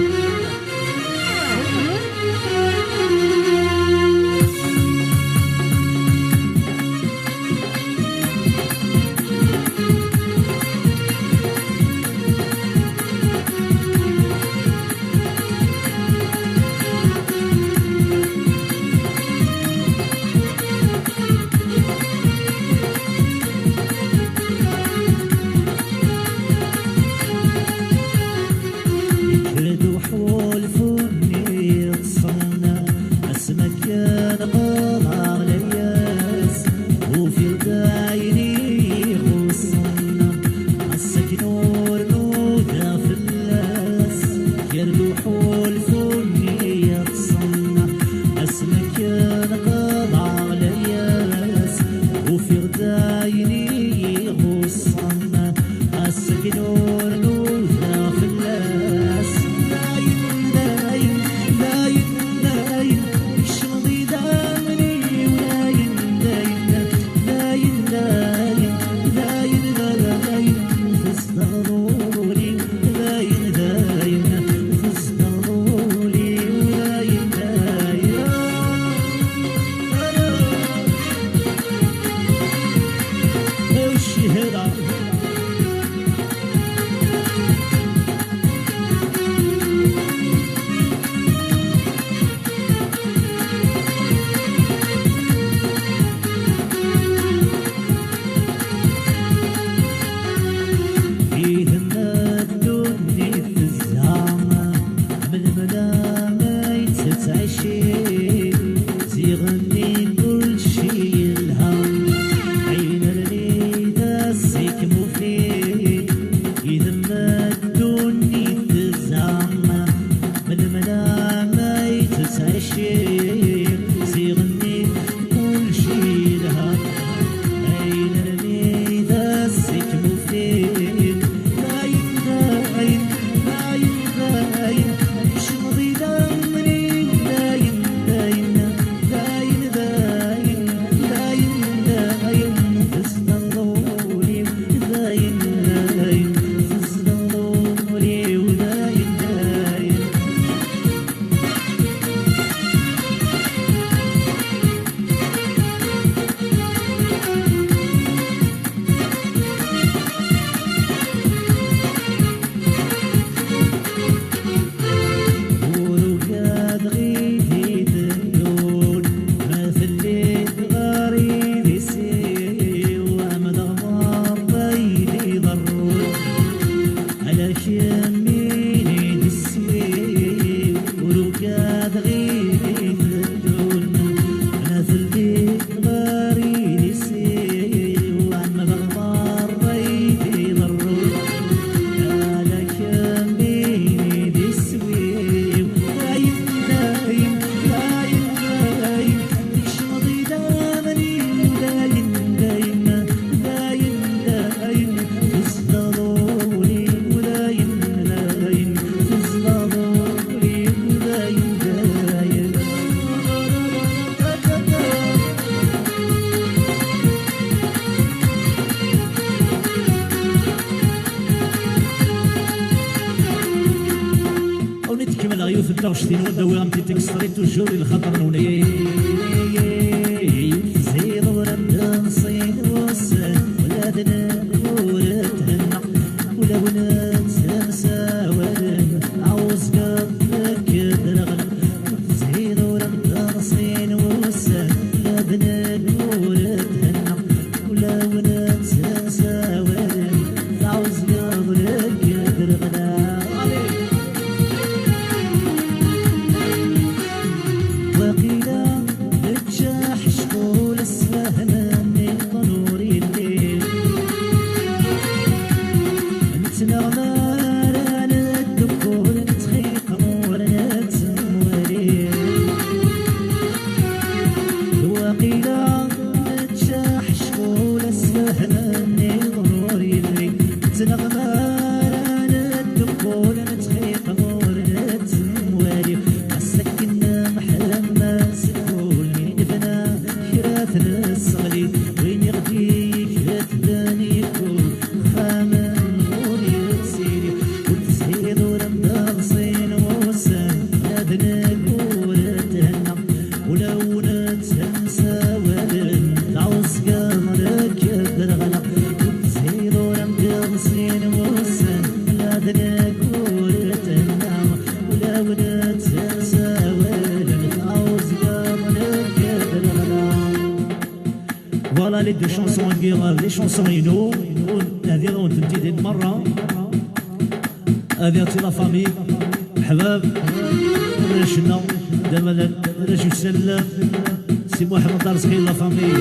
يميني دسي ولو كاد غيري فدون انا ثلبي غاري دسي وعم بغمار ريدي ضرور عليك يميني دسي دايم دايم دايم دايم تشمضي دامني دايم دايم دايم دايم تزدادوني ودايم دايم تزدادوني ودايم دايم أو نتكمل غيو في التغشتين ودوي غمتي تكسريت وجوري الخطر نوني زيد ورد نصيد وسن ولادنا ورتهن ولو نتسمسا ولن عوز قبلك درغن زيد ورد نصيد وسن ولادنا ورتهن ولو نتسمسا ولن عوز قبلك درغن وقيلا بتشاح شغول السفهنا من ضنور الليل انت نغمار على الدكور نتخيق مورنا تموالي وقيلا بتشاح شغول السفهنا من ضنور الليل انت نغمار على الدكور نتخيق مورنا تموالي السكنة محلم سكولني نبنا كراثنا الصغلي وين يغديك تباني يكون خامن نوري تسيري وتسهيد ولما غصين وسام نادنا قولتهنا ولو نتسمسا ولن تعوز قمرك درغنا وتسهيد ولما غصين وسام نادنا قولتهنا ولو نتسمسا ولن تعوز قمرك درغنا. Voilà les deux chansons en guerre, les chansons Ino, هذه غون تمتيد مرة أذيرتي لا فامي حباب رشنا دملا رجل سلم سي محمد رزقي لا فامي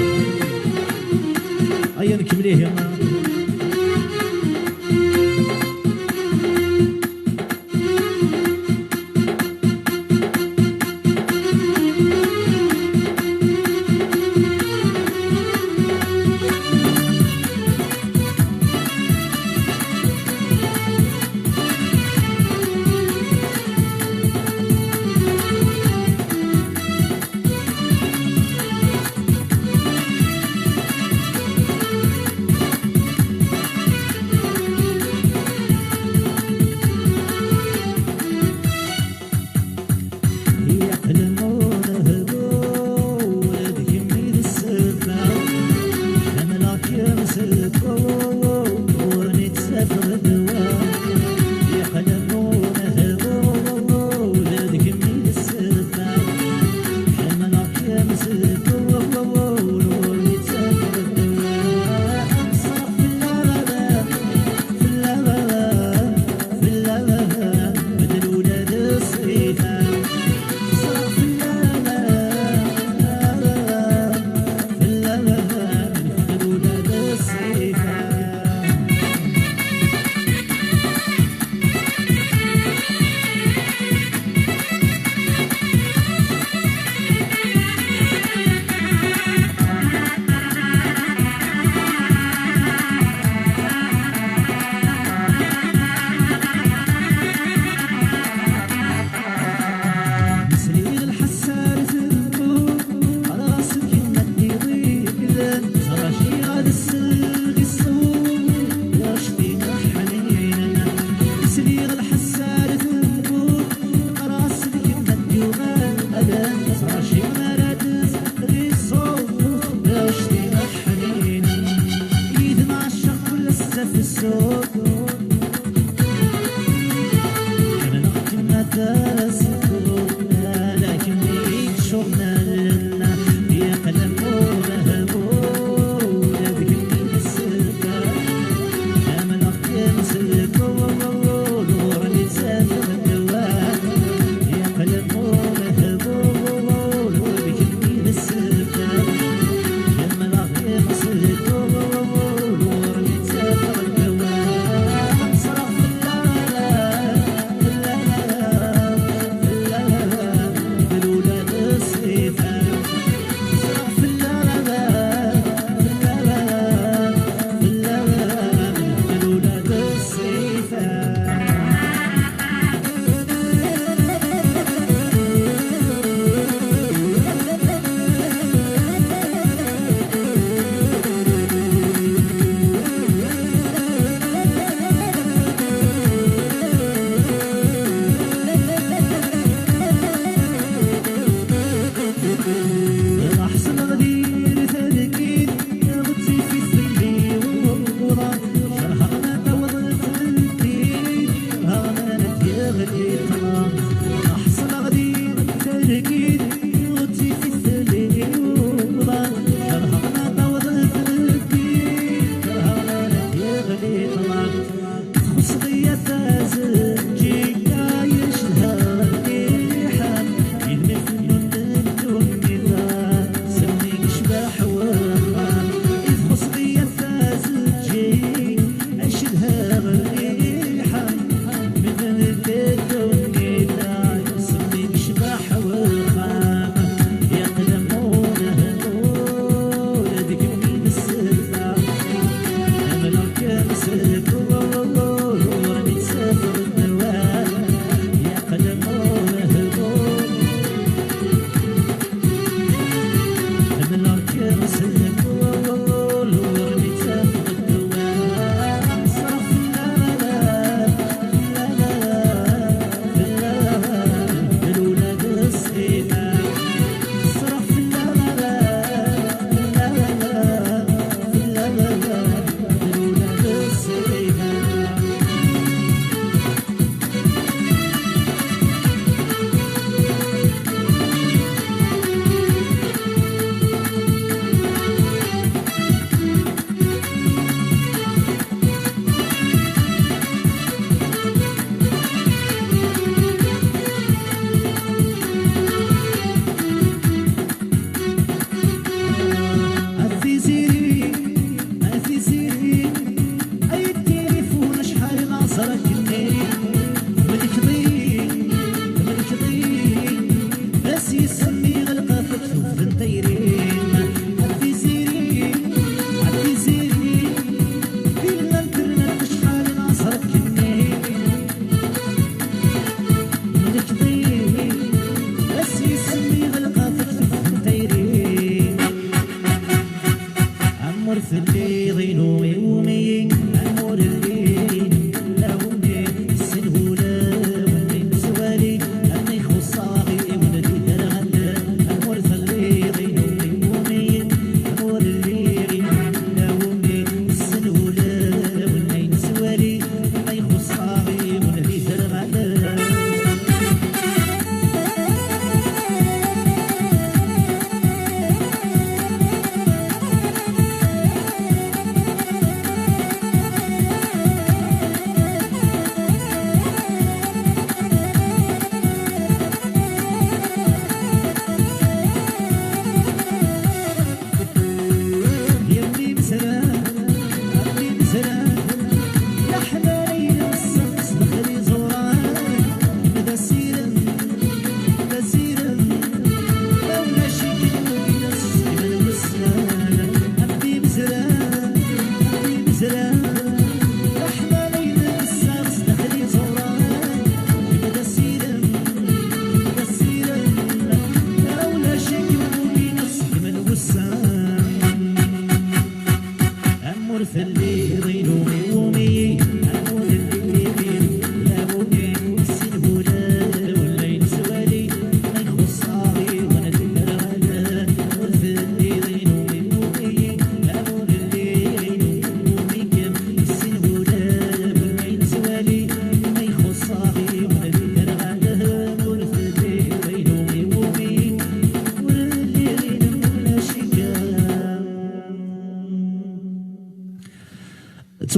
أيا نكمليه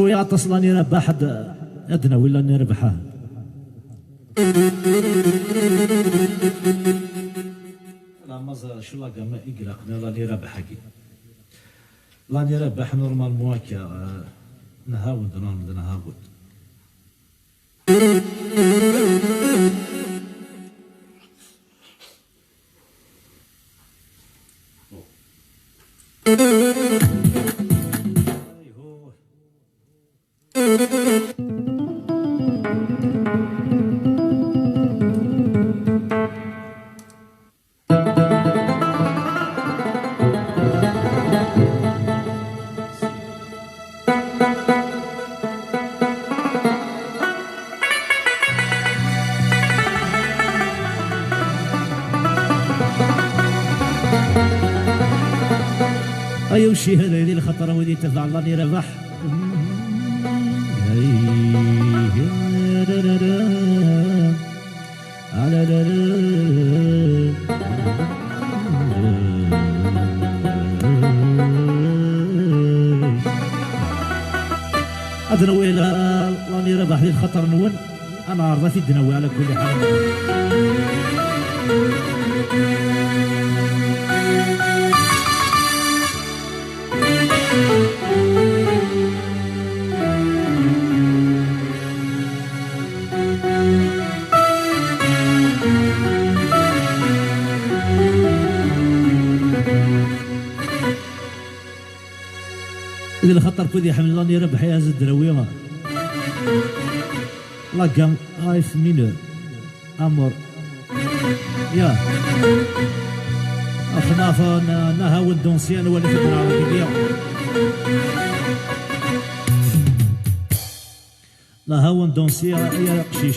تسويا تصلاني ربح أدنى ولا نربحه لا مازال شو لاقا ما إقلقنا لاني ربح حقي لاني ربح نورمال مواكا نهاود نهاود أيوة شي هذا ذي الخطر ودي تفع الله يربح عرضة في الدناوي على كل حال. إذا الخطر كذي حمل الله يربح يا زد الدراوي لا كان رايف مينور امور يا اخناف نهاو الدونسيان ولا في العربيه نهاو الدونسيان يا قشيش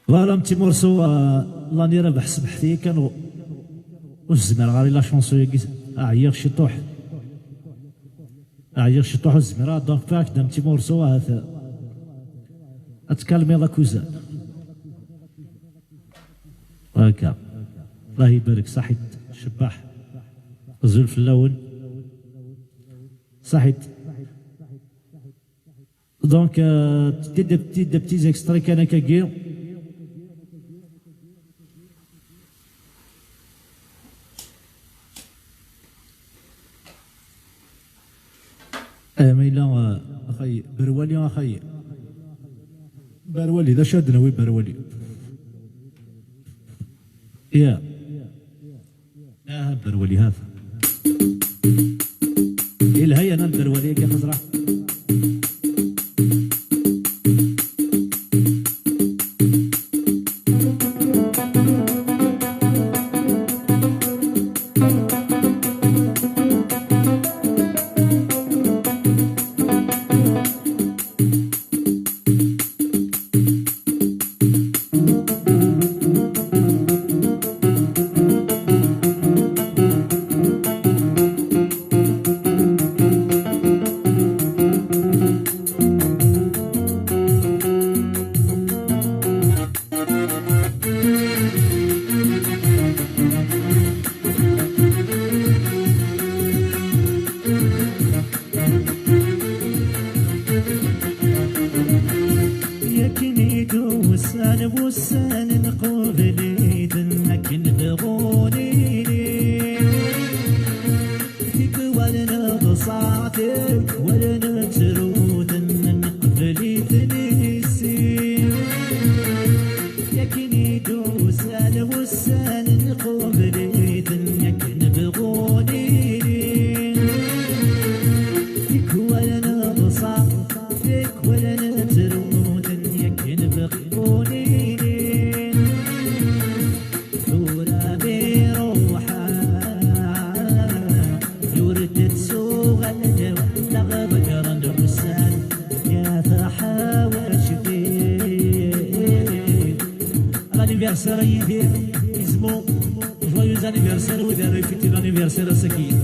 فوالا تيمور سو لاني راه بحسب حتى كانوا والزمير غير لا شونسو عياغ شي طوح عياغ شي طوح الزمير دونك باك دام تيمور سو هذا اتكلمي لا كوزان هكا الله يبارك صحيت شباح زول في اللون صحيت دونك تبدا بتي زيكستري كان كاكيو ميلا اخي برولي اخي برولي ذا شادنا وي برولي يا برولي هذا الهي انا البرولي يا خزرع وسان نقبلي دنك نبغوني فيك ولنا بصعتك ولنا ترود نقبلي تنسي لكن دوسان وسان نقبلي دنك نبغوني فيك ولنا بصعتك ولنا ترود نبغوني ثورة بروحها يورد تسوغ الجو لغب قرن الرسال يا تحاول شفيك الانيفرسار يدير اسمه جويوز انيفرسار وذا ريفيتي الانيفرسار سكين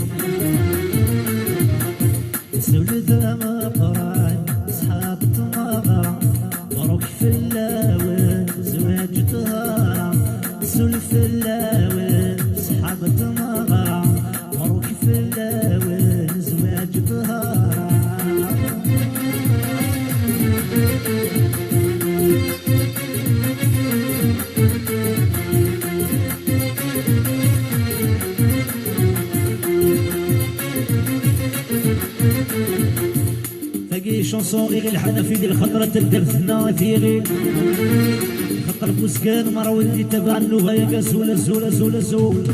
سولد مقران اصحاب تمغران مروك في اللاوان زواج طهران سولف اللاوان اصحاب تمغران مروك في اللاوان زواج طهران شونسون غير الحنفي ديال خطرة الدرزنا ثيري خطر بوسكان مروي تبع النوبة زول زول زول زول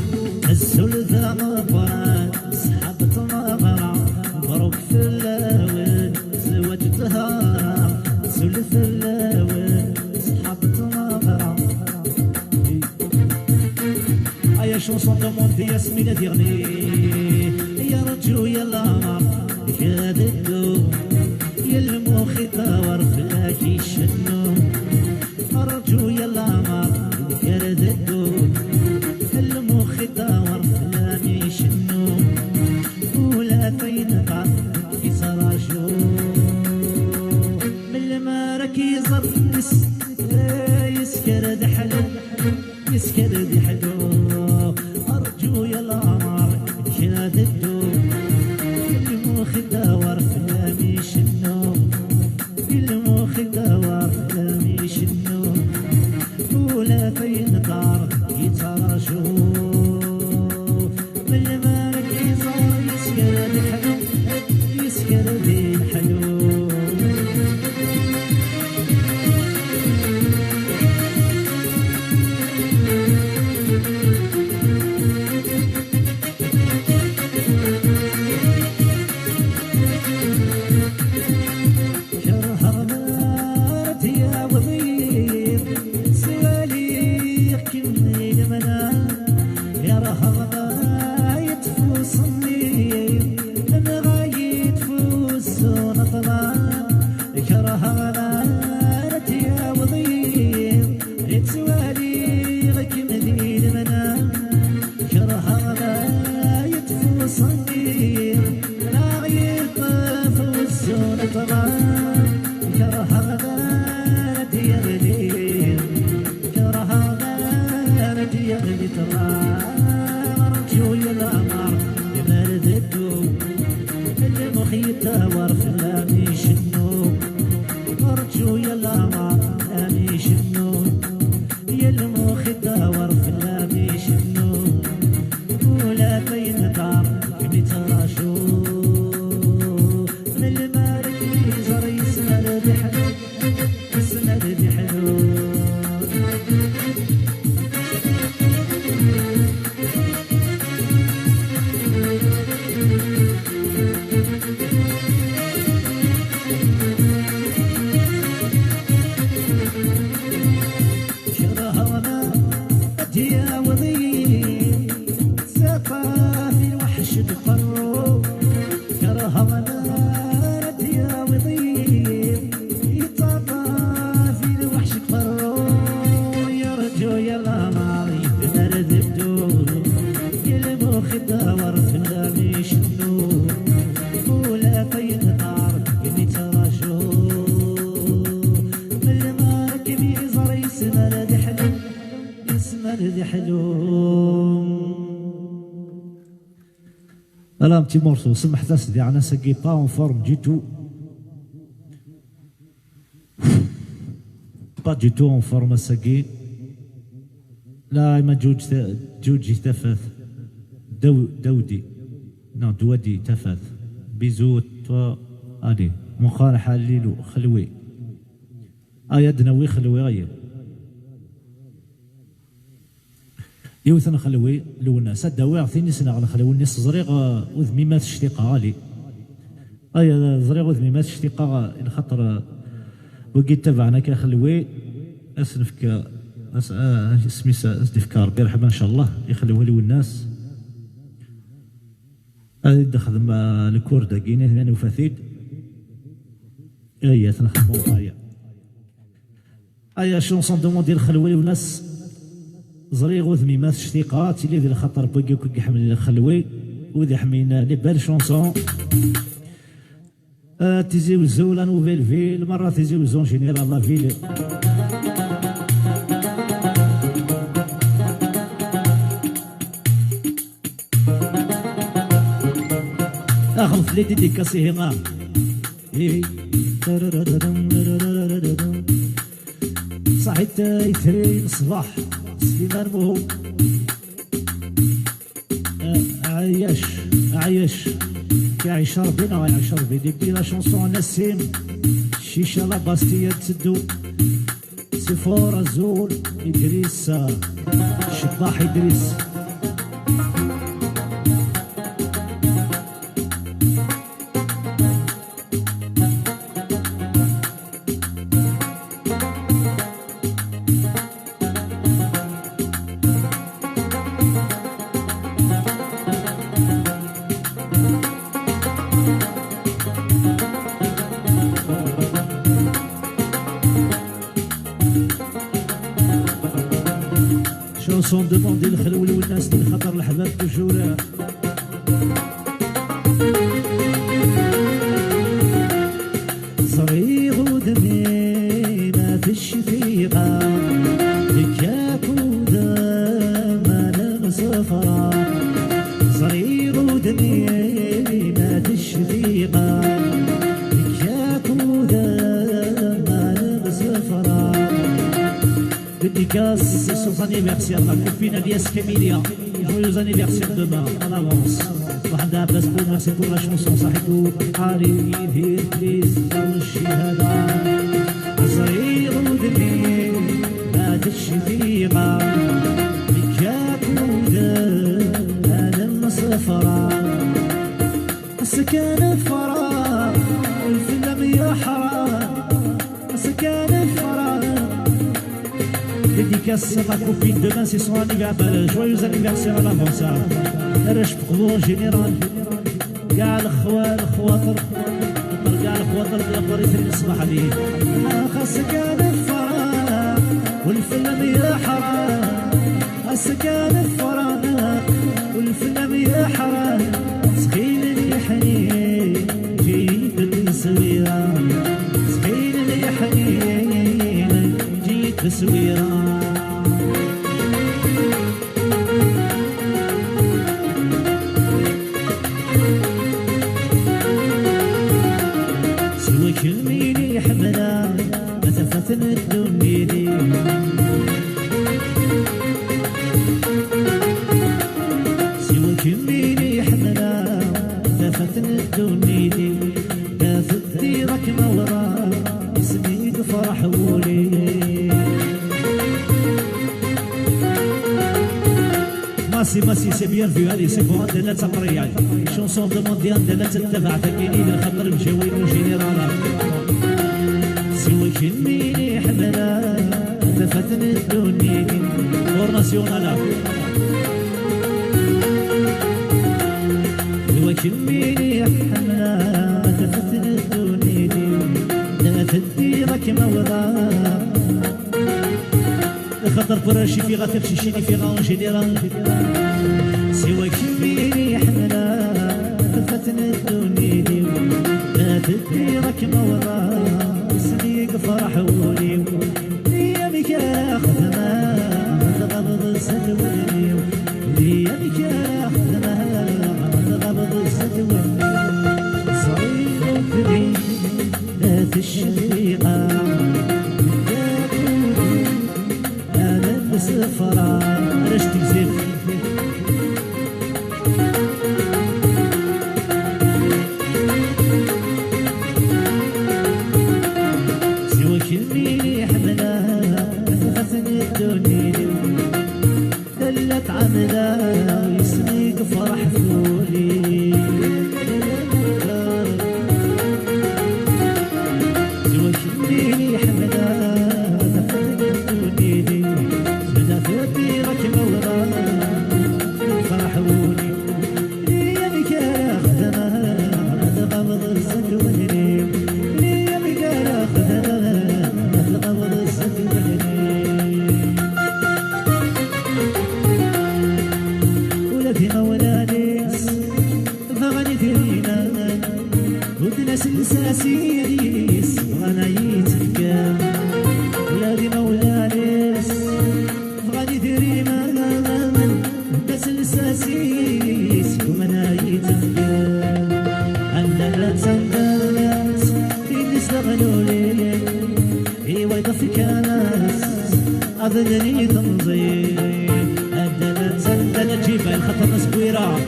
الزول ذا مبران سحبت مغرى مبروك في اللاوان زواج طهارة زول في اللاوان سحبت مغرى يا شونسون دوموندي ياسمين ديغني يا رجو يا لامر يا دلو المخ دور فلاك يشنو أرجو يا لامر يرددو المخ دور فلاك يشنو ولا فين قعد يسرجو من المارك يزر يسكر دحلو يسكر دحلو أرجو يا لامر يرددو المخ دور فلاك يشنو المخ دور فلاك يشنو ولا فين طار يترجو من المالك يزار يسكر الحلو يسكر الحلو Alors un petit morceau, ce matin c'est dernier, ça n'est pas en forme du tout. Pas du tout en forme, ça لا ما جوج تفاث دودي نو دودي تفاث بيزوت الي مقارحة ليلو خلوي دنوي خلوي غير يوثنا خلوي لونا سد واعثيني سنة على خلوي الناس زريغ وذمي ما تشتيقة غالي زريغ وذمي ما تشتيقة الخطر وقيت تبعنا كخلوي اسنفك اسمي اسنفك ربي يرحمه ان شاء الله يخلوه لي والناس هذه دخل مع الكوردا كينا ثمانية وفثيد تنخدمو شونسون دومون ديال الخلوي والناس زريغ وذمي ما تشتيقات اللي ذي الخطر بوكي كي حمل الخلوي وذي حمينا لي بال شونسون تيزي وزو لا نوفيل فيل مرة تيزي وزون جينيرال لا فيل اخذ لي ديديكاسي هنا صحيت يثري الصباح سليمان مو عايش كيعيش ربنا ويعيش ربي ديك لا شونسون نسيم شيشة لا باستية تسدو سيفور الزول إدريس شطاح إدريس شونسون دوموندي الخلول والناس اللي خطر الحباب توجور صريغ ودمي ما في الشفيقة دكاك ودم انا مسافرة صريغ ودمي ما في الشفيقة دكاك ودم انا مسافرة dédicace sur son anniversaire, la copine Alias Camilia. Joyeux anniversaire demain, en avance. وحدة بس merci pour la chanson صاحبو علي في إبليس والشهادة صغير ودمي هاد الشفيقة بكاك ودم أنا مسافرة السكان فراغ والفيلم يا حرام السكان فراغ dédicace à ma copine demain c'est son anniversaire joyeux anniversaire à l'avance رش بقبور جنرال كاع الخواطر كاع الخواطر الاخبار يثري الصباح عليه السكان الفراغ والفيلم يا حرام السكان الفراغ والفيلم يا حرام سخيل لي حنين جيت بتصويره سخيل لي حنين جيت بتصويره كلميني حملا مسافة الدنيا سوى كلميني حملا مسافة الدنيا دافت ديرك نورا اسمي فرح ولي ماسي سي بيان فيو هذه سي بون ديال تقريع شونسون دو مونديال ديال تتبع تكيني الخطر مجاوين وجينيرال سوى كلميني حملا تفتن الدنيا فور ناسيونال سوى كلميني حملا تفتن الدنيا لا تديرك موضع خطر فراشي في غاتر شيشيني في غاون جينيرال سوى كميني حملا تفتن الدنيا لا تديرك موضع صديق فرح ولي ليامك خدمة تغضب السدوي ليامك خدمة تغضب السدوي صغير الدنيا ذات الشفيقة سفرة علاش تكذب سوا كميني حملها غثني الدنيا دلت عملها يسميك فرح فولي سوا كميني حملها غثني الدنيا بدا ثوتي راك مورا فرح فولي يا مكارا خدمها تغمض الزك والهنيم يا مكارا خدمها تغمض الزك والهنيم ولدي مولانيس فغني ثرينا ودناس الساسيس غانا يتفكام ولدي مولانيس فغني ثرينا ودناس الساسيس ومنا يتفكام أنا لا تندلت اللي استغنوا لي إيوا يضفك ناس أظنني تنظيم أنا جبال خطر سكويرة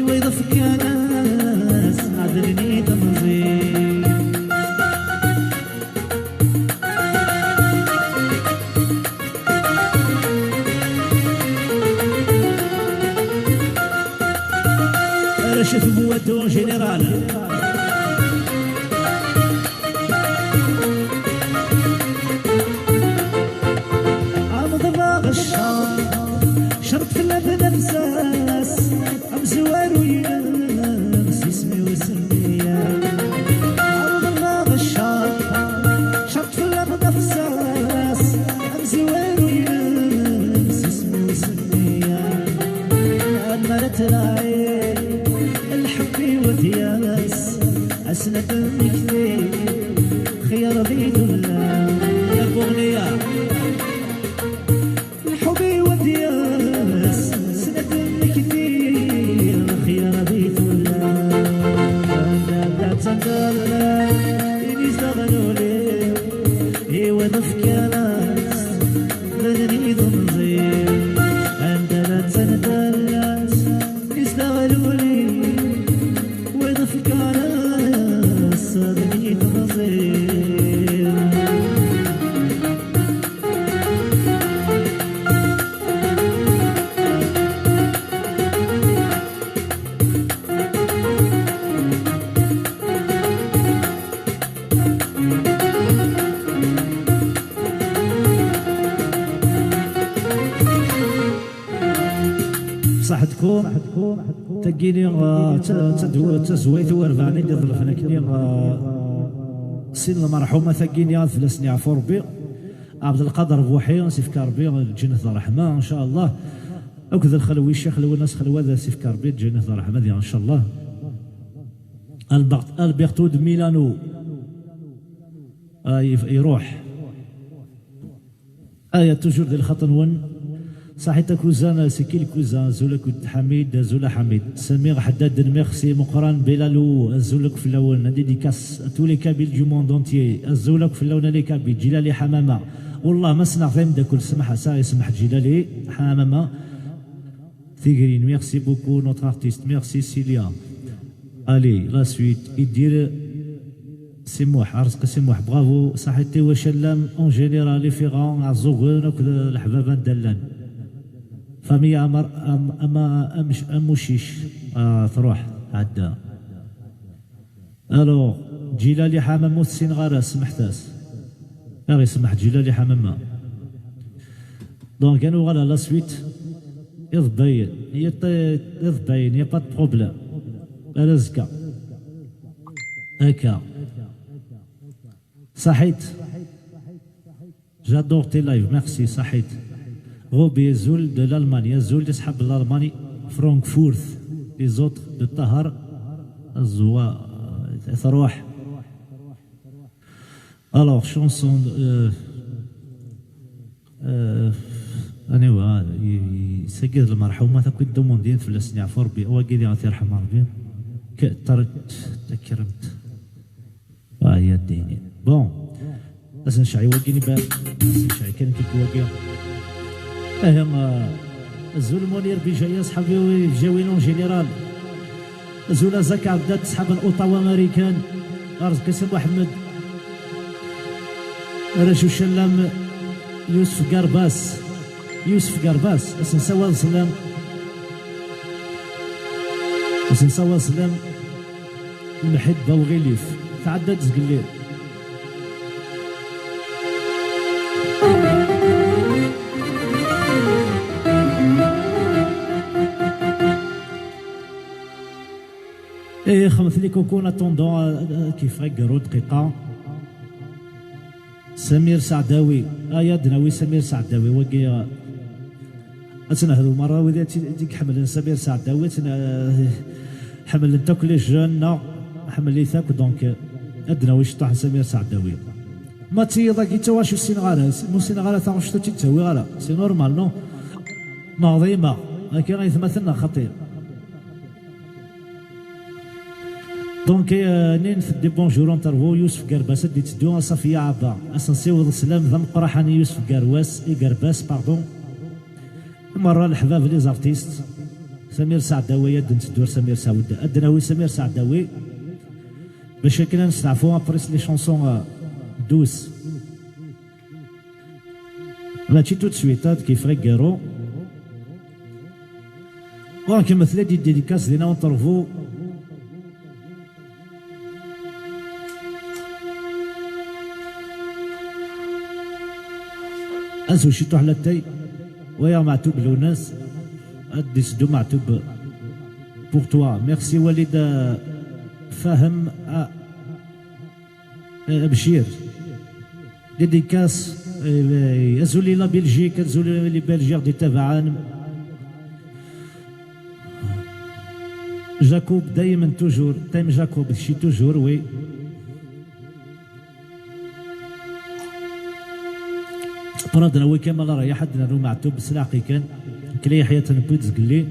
ويضفك ناس عذرني تنظيم رشف بواتو جنرال شرط في بنفساس أمزوار وينامس اسمي وسمية عرض الله غشاش شرط في بنفساس أمزوار وينامس اسمي وسمية أمرت العين الحب ودياس أسند المكلي خيار بيد الله يا بغنية الحبي ودياس سند الكثير خيار بيت الله لا تندلع إني اشتغلوا لي إيوا ضفك ناس بدني تنظيم أنت لا تندلع اشتغلوا لي وضفك ناس بدني تنظيم صحتكم تقيني تزويت ورفعني اللي ظلفنا كني سن المرحومه ثقيني ثلاث عفو ربي عبد القادر بوحي سيف كاربي جنة الرحمه ان شاء الله وكذا الخلوي الشيخ لو الناس خلوه ذا سيف كاربي جنة الرحمه ان شاء الله البرتو دو ميلانو يروح توجور ديال الخطنون صحيت كوزان سكيل كوزان زولك حميد زولا حميد سمير حداد ميرسي مقران بلالو زولك في اللون ديديكاس تولي كابيل دو موند اونتيي زولك في اللون لي كابيل جلالي حمامه والله ما سمع فهم دا كل سمح سا يسمح جلالي حمامه ثيغرين ميرسي بوكو نوتر ارتيست ميرسي سيليا الي لا سويت يدير سموح رزق سموح برافو صحيتي وشلام اون جينيرال فيغون عزوغون وكذا الحبابان دلان فامي امر اما امش اموشيش تروح عدا الو جلالي حمام السين غاراس سمحتاس غير سمح جلالي حمامه دونك كانوا غالا لا سويت يضبين يضبين يا با بروبليم رزقا هكا صحيت جادور تي لايف ميرسي صحيت غوبي يزول دو الالماني يزول يسحب الالماني فرانكفورت لي زوتر دو طهر الزوا تروح الوغ شونسون انيوا يسجل المرحومه تاكل دوموندين في السنع فربي او كيدي غادي يرحم ربي كثرت تكرمت يا ديني بون أسن شعي وقيني بان أسن شعي كان كيكواقيا أهم الزول منير بجاية صحابي جاوينون جينيرال زولا زكا عبدات صحاب الأوطاوا أمريكان أرز كاسم محمد رجو شلام يوسف قرباس أسن سوال سلام أسن سوال سلام المحبة وغليف تعدد زقليل ايه خمس لي كوكونا طوندون كيف غيقروا دقيقة سمير سعداوي يا دناوي سمير سعداوي وكي أتنهضوا مرة وإذا تيك حمل سمير سعداوي حمل انت كل جون حمل لي ثاك دونك أدناوي شطح سمير سعداوي ما تيضا كي تواش السنغال السنغال تاع شتو تيتسوي غالا سي نورمال نو ناضيمة هكا غيتمثلنا خطير دونك نين في دي بونجور نترفو يوسف قرباس دي تدو صافية عبا اسنسيوض السلام ذم قرحاني يوسف قرواس قرباس باردون مرة الحباب لي زارتيست سمير سعداوي يد تدور سمير سعود الدناوي سمير سعداوي باش كنا نستعفو ابريس لي شونسون دوس ماشي تو تسويتات كيف غيقارو ولكن مثلا دي ديديكاس دينا ونطرفو أزو شيتو على التاي ويا معتوب لوناس أدي سدو معتوب بور توا ميرسي وليد فاهم بشير ديديكاس أزولي لا بلجيك أزولي لي بلجيك دي تابعان جاكوب دايما توجور تايم جاكوب شي توجور وي برادنا وي كامل راه حدنا رو معتوب سلاقي كان كلي حياة نبوت زقلي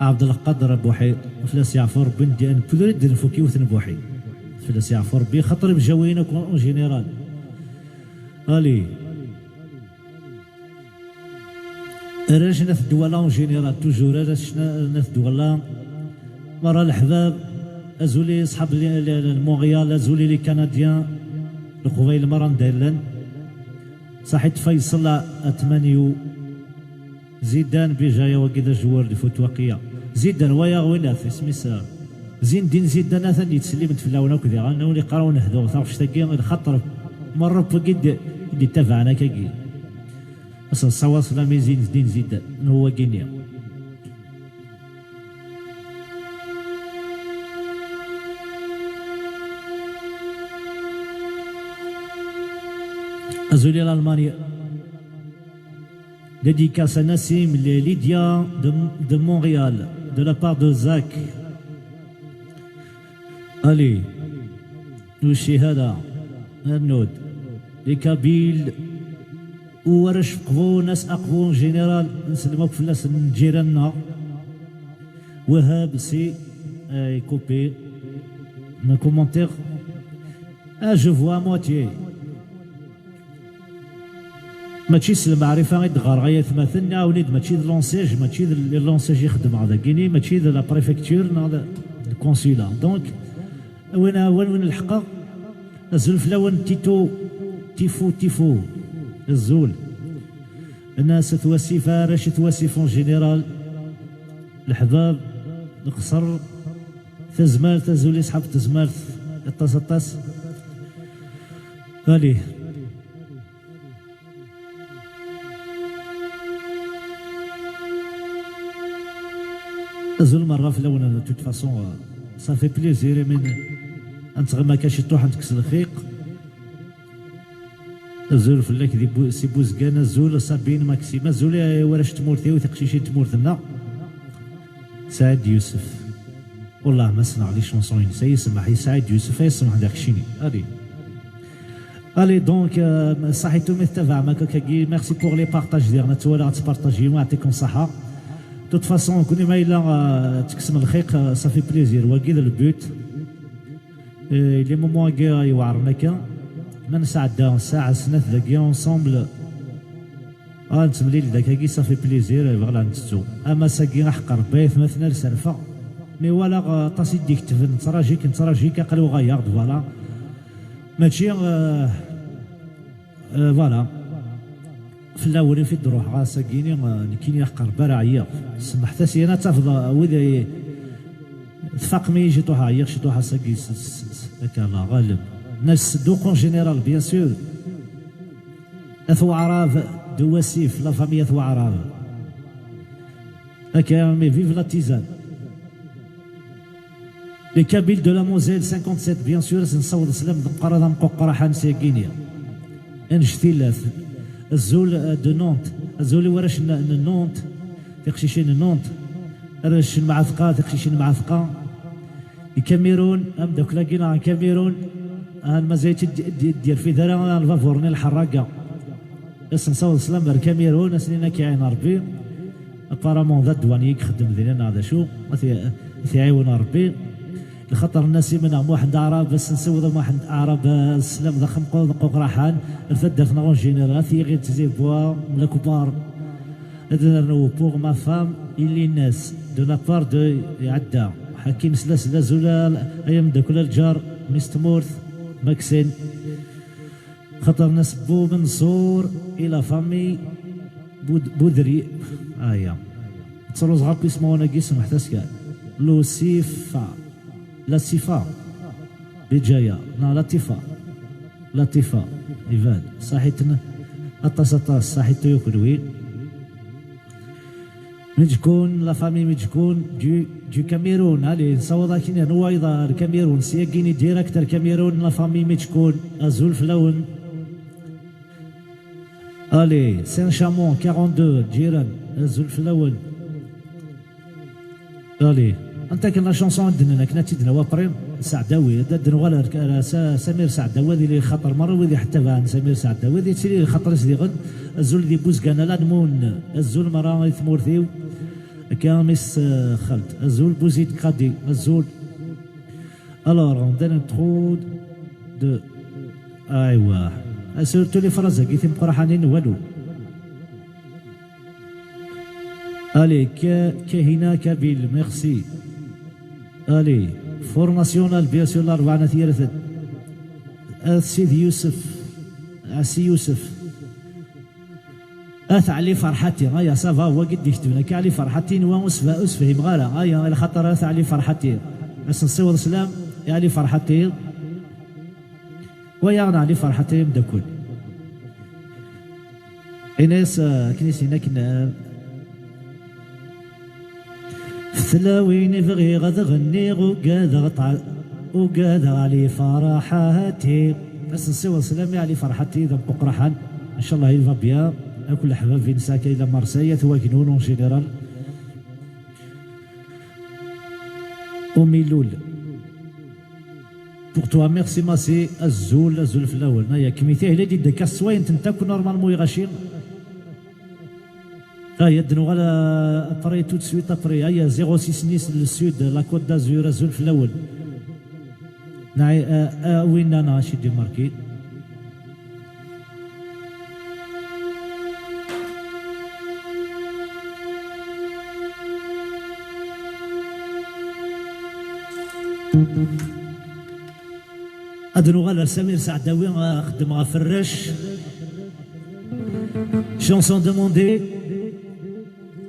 عبد القادر بوحي فلاس يعفر بندي ان بلوريد نفوكي وثن بوحي فلاس يعفر بي خاطر بجاوينا اون جينيرال الي راجنا في الدوله اون جينيرال توجور راجنا في الدوله مرة الحباب ازولي صحاب المونريال ازولي لي كنديان الخويل مرة نديرلن صحيت فيصل أتمنيو زيدان بجاية وكذا جوار الفوتواقية زيدان ويا غويناث اسمي زين دين زيدان ثاني تسلمت في الاونه وكذا غانا ولي قراو نهضوا ثاوش تاكي الخطر مره فقد اللي تابعنا كاكي اصلا صواص لا ميزين دين زيدان هو كينيا أزولي l'Allemagne. Dédicace à Nassim, les Lydiens de Montréal, de la part de Zach. Allez, nous Shihada, Arnaud, les Kabyles, ورش قبو ناس أقبو جنرال نسلموك في الناس جيراننا وهاب سي كوبي من كومونتير جو فوا موتيي ماشي المعرفه غير دغار غايه مثلنا وليد ماشي لونسيج ماشي لونسيج يخدم هذا كيني ماشي لا بريفكتور نا الكونسيلا دونك وين الحق الزول في الاول تيفو الزول الناس تواسيفه راش تواسيفون جينيرال الحباب القصر تزمال تزولي صحاب تزمال الطاس عليه زول مرة في الأول توت فاسون صافي بليزير من أنت ما كاش تروح نتكسر الخيق زول في اللك دي سي بوزكان زول صابين ماكسيما زول وراش تمورتي وتقشيشي تمورتنا سعد يوسف والله ما صنع لي شونسون سيسمح سعد يوسف يسمح داك الشيني الي دونك صحيتو متابع معاك كاكي ميرسي بور لي بارطاج ديالنا توالا غتبارطاجيو يعطيكم الصحة توت فاسون كوني ما إلا تكسم الخيق صافي بليزير واكيد البوت لي مومون كاع يوعرنا كا من ساعة ساعة سنة ذاكي اونسومبل نتمليل داك صافي بليزير بغلا نتسو اما ساكي حقر بيث مثلا سرفا مي ولا طاسي ديك نتراجيك قالوا غير فوالا ماشي فوالا في الاول في الدروح غاساكيني كيني حقر براعيه سمح حتى انا تافض وذا تفاقمي يجي طوحا عيق شي طوحا ساكي كان غالب ناس دوق جينيرال بيان سور اثو عراف دو وسيف لا فامي اثو عراف هكا مي فيف لا تيزان لي كابيل دو لا موزيل 57 بيان سور نصوض سلام قرضه مقوقره حانسيه كينيا انجتيلاث الزول دو نونت الزول وراش نونت تقشيشين نونت راش المعثقه تقشيشين المعثقه الكاميرون ام دوك لاكينا كاميرون المزايت دير في ذرا الفافورني الحراقه اسم صوت سلام الكاميرون اسنينا كيعين ربي ابارامون ذا دوانيك خدم ذينا هذا شو يعاون ربي لخطر الناس منهم واحد عرب بس نسوي واحد عرب السلام ذا خمقوق راحان الفدر نغون جينيرال في غير تزيد بوا من الكبار نو بوغ ما فام اللي الناس دو لابار دو يعدى حكيم سلاسل زلال ايام دا كل الجار مستمورث ماكسين خطر نسبو منصور الى فامي بودري ايا تصرو زغاب اسمه قسم حتى لوسيفا لاتيفا بجاية لطيفة إيفان صحيتنا أطاس صحيت يوكلوين مجكون لا فامي مجكون دو كاميرون علي نصوضا كينا نوايضا الكاميرون سياكيني ديريكتر كاميرون لا فامي مجكون أزول فلون الي سان شامون 42 جيران أزول فلون الي انت كنا شونسون عندنا كنا تيدنا وابريم سعداوي دادنا ولا سمير سعداوي اللي خطر مره وذي حتى فان سمير سعداوي اللي تسيري خطر سيدي غن الزول دي بوزكانا لا نمون الزول مرا ثمورثيو كاميس خالد الزول بوزيد قادي الزول الوغ عندنا ترو دو ايوا سورتو لي فرازا كيتم قرحانين والو الي كهنا كابيل ميرسي الي فورماسيونال بيان سور الاربعه ثيرث سيدي يوسف عسي يوسف علي فرحتي هيا سافا هو قد يكتبنا كعلي فرحتي نوا اسفه مغالا هيا على خاطر علي فرحتي بس نصيور سلام علي فرحتي ويا علي فرحتي مدكل ايناس كنيسينا كنا ثلاوين بغي غد غني وقاد علي فرحاتي بس نسوى سلامي علي فرحتي ذا بقرحان ان شاء الله يلفا بيان كل حباب في نساكا الى مارسيا ثوا كنون اون جينيرال وميلول بور توا ميرسي ماسي الزول في الاول نايا كميتيه الا دي داك السواين تنتاكو نورمالمون يغاشين يدنو على ابري تو سويت ابري هيا 06 نيس للسود لا كوت دازور الزول في الاول ناي وين انا شي دي ماركي ادنو على سمير سعداوي خدم غفرش شونسون دوموندي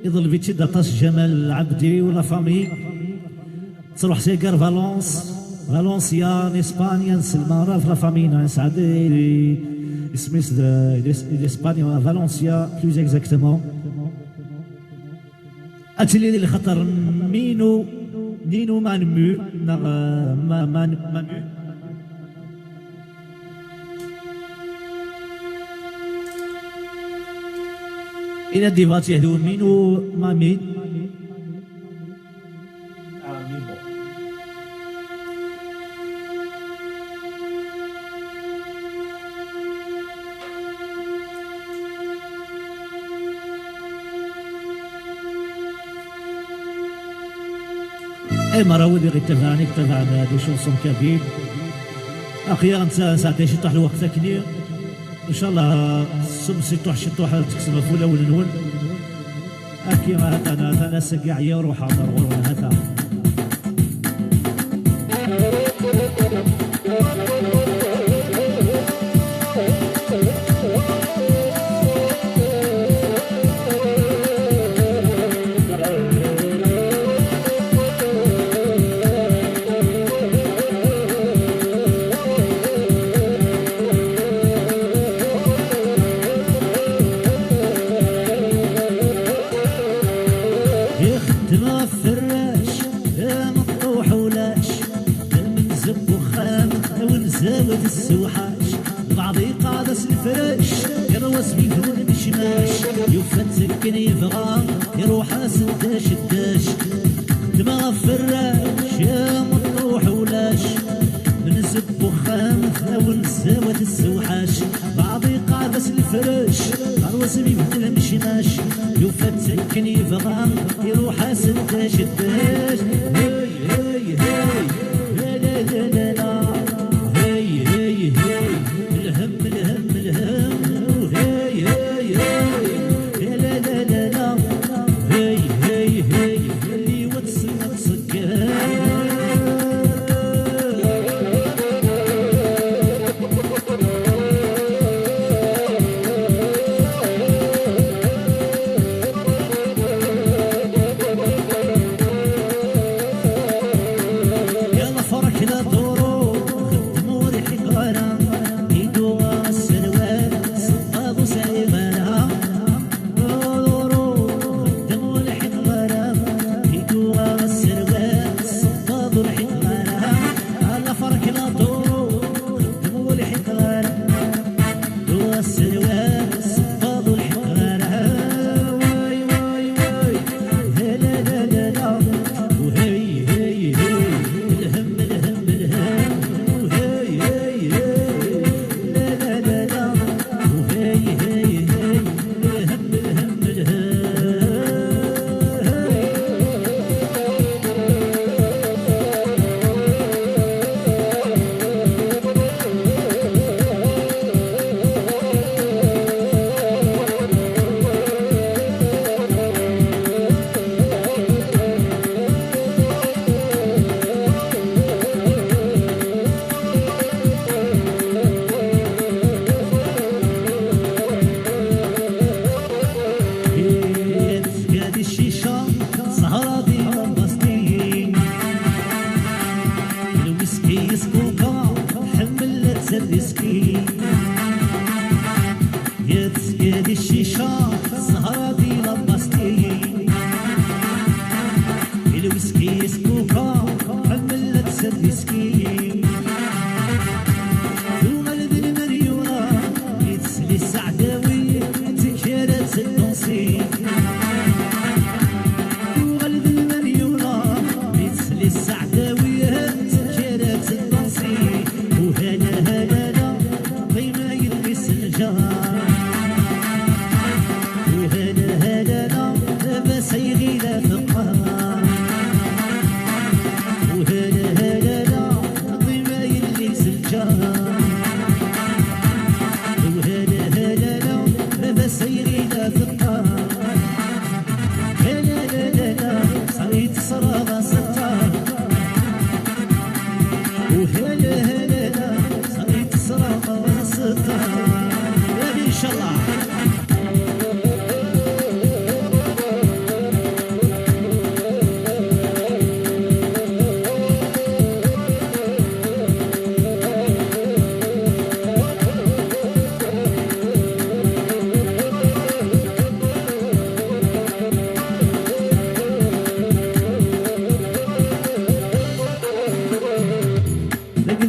يظل فيتشي داطاس جمال العبدي ولا فامي تروح سيكر فالونسيا اسبانيا نسلما في لا فامينا نسعد اسمي اسبانيا فالونسيا بلوز اكزاكتومون اتلي اللي خطر نينو ما نمو ما نمو إلى ديفات يهدون مينو ما مين اي مرة ودي غير تبعني دي شونسون كبير اخي انت ساعتين شي طاح الوقت كني ان شاء الله سم سي طوح شي طوح تكسب فولا ونون اكي ما انا سقع يا روح حاضر وروح هذا زاوية السوحاش بعضي قادس الفرش يروس بيه المشماش يفتك يبغى يروح سداش الداش دماغ فراش يا مطروح ولاش بنزب وخامث ونزاوة السوحاش بعضي قادس الفرش يروس بيه المشماش يفتك يبغى يروح سداش الداش هي هي هي لا لا لا لا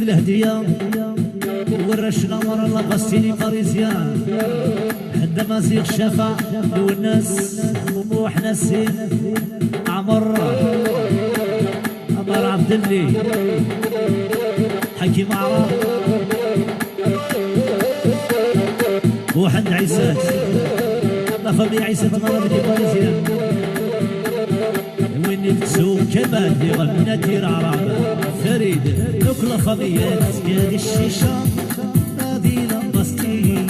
الهدية ورشنا ورا الله بستيني باريزيان حدا مازيغ شفا والناس وحنا السين عمر عبد اللي حكيم عرب وحد عيسات فمي عيسات مرة بدي باريزيان وين تسوق كمان يغنى دير عرب فريد دوك لا فاميات يا دي الشيشه هادي لا باستي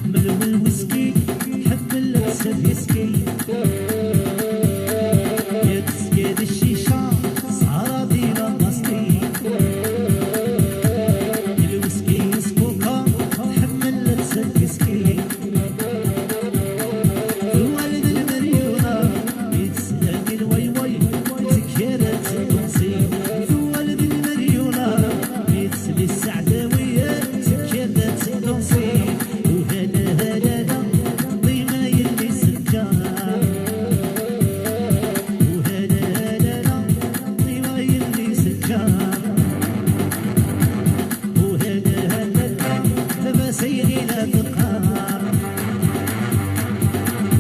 من الويسكي حب اللبسه يسكي يا دي الشيشه سهره دي لا باستي الويسكي سكوكا حب اللبسه يسكي الوالد المريونه يتسلم الوي وي سكرت التنصي الوالد المريونه يتسلي السعداويه سكرت التنصي وهلا هلا لا ضيما يلي سكر وهلا هلا لا ضيما يلي سكر وهلا هلا لا دابا سيري لا تقهر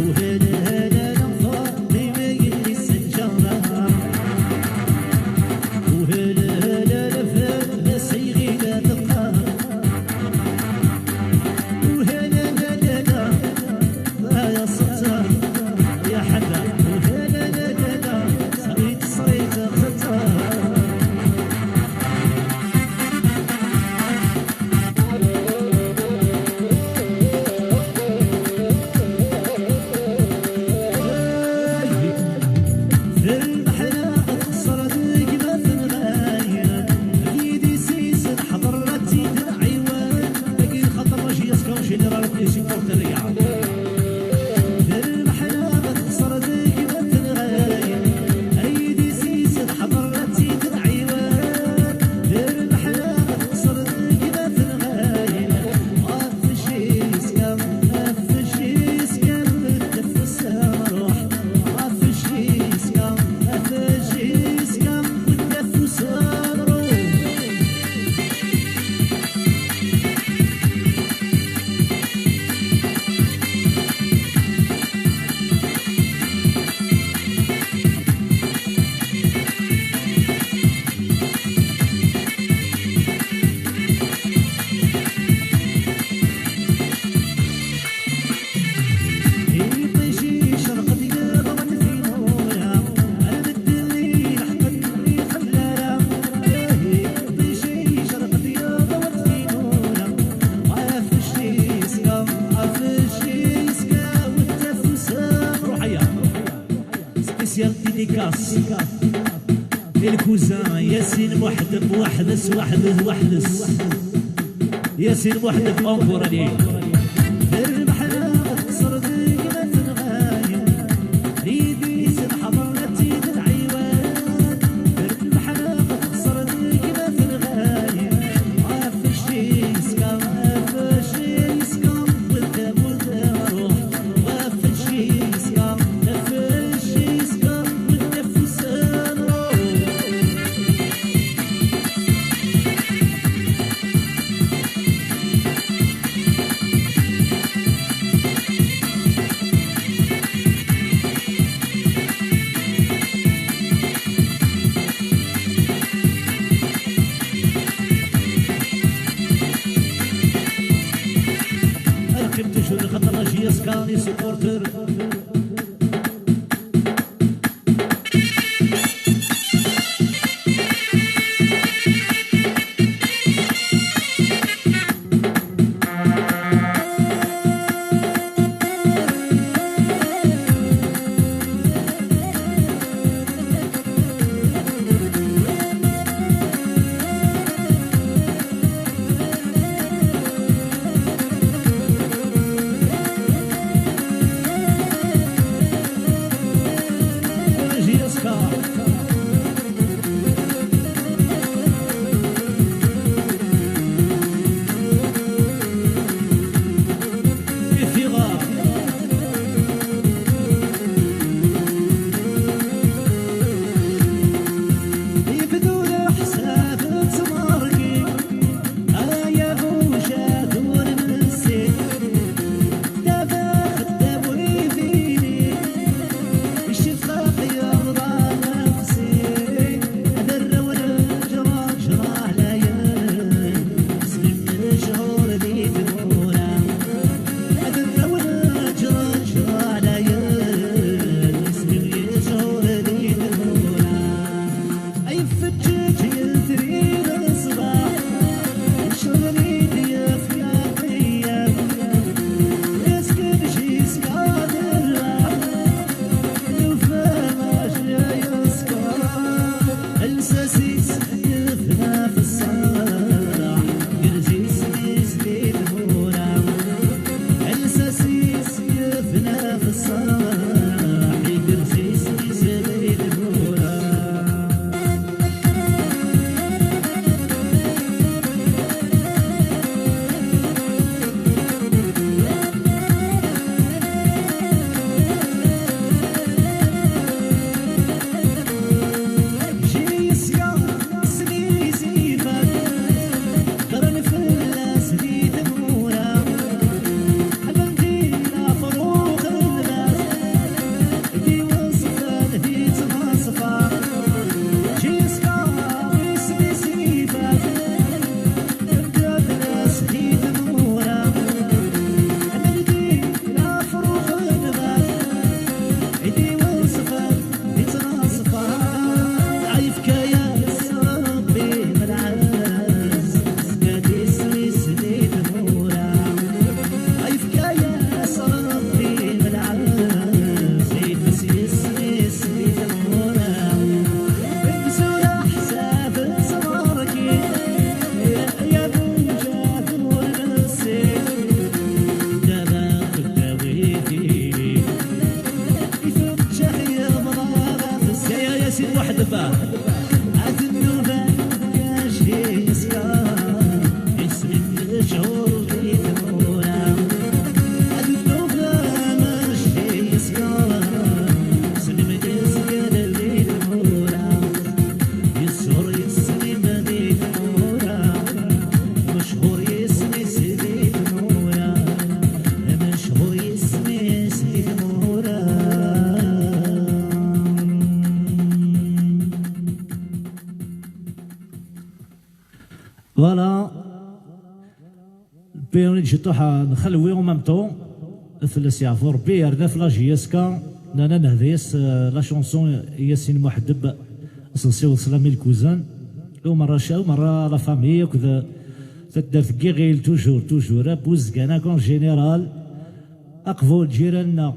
وهلا هلا لا فاطمة يلي سجارة وهلا هلا لا فاطمة سيري لا تقهر وهلا هلا لا يا ستار يا حدا وهلا هلا لا صريت خطر في المحلة خسرت كيما في الغاية ايدي سيسن حضرتي العيوان باقي خاطر واش يسكن شي اللي راه في سيبورتريا في المحلة خسرت كيما في الغاية ايدي سيسن حضرتي العيوان في المحلة خسرت كيما في الغاية ما فيش يسكن ما فيش يسكن بالتفس روح ما فيش يسكن ما فيش يسكن بالتفس روح يطيشي شرق ديال ضمن في نورها انا بالدليل حقدني خلاله يطيشي شرق ديال ضمن في نورها ما فيش يسكا ما فيش يسكا والتفس روحيا سبيسيال ديديكاس الكوزان ياسين محدب وحدس ياسين محدب انظر عليه في المحلة خسرت كيما في الغاية ريدي سن حضرتي العيوان في المحلة خسرت كيما في الغاية ما فيش يسكن ما فيش يسكن والتابوت روح ما فيش يسكن ما فيش يسكن والنفس روح ركبت شو خطر رجي سكاني سبورتر بيروني جيتوحا نخلوي او مام طون ثلاث يعفور بي رداف لا جياسكا نانا نهديس لا شونسون ياسين محدب سنسيو سلامي الكوزان ومرة شاو مرة لا فامي وكذا تدرت كيغيل توجور بوز كانا كون جينيرال اقفو جيراننا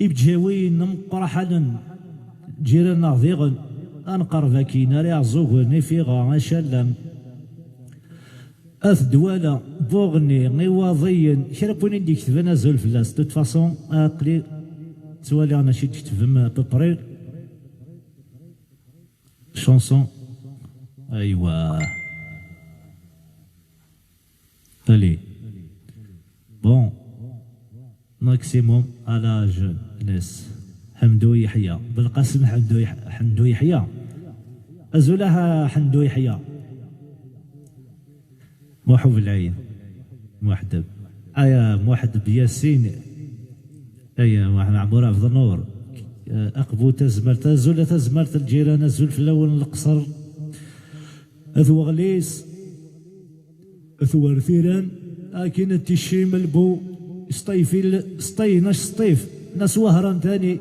إبجاوين مقرحنا جيراننا ضيغن انقر كينا ريع زوغني في غا شلم اث دوالا بوغني غيواضيا شربوني ديك كتبنا زول فلاس دوت فاسون اقلي توالي انا شي تكتب ببري شونسون ايوا الي بون ماكسيموم على جون ناس حمدو يحيى بالقاسم حمدو يحيى ازولها حمدو يحيى موحب العين موحدب موحدب ياسين واحد عمورة في النور اقبو تزمرت زول تزمرت الجيران زول في الاول القصر اثو غليس اثو رثيران لكن التشيم البو سطي ناس سطيف ناس وهران ثاني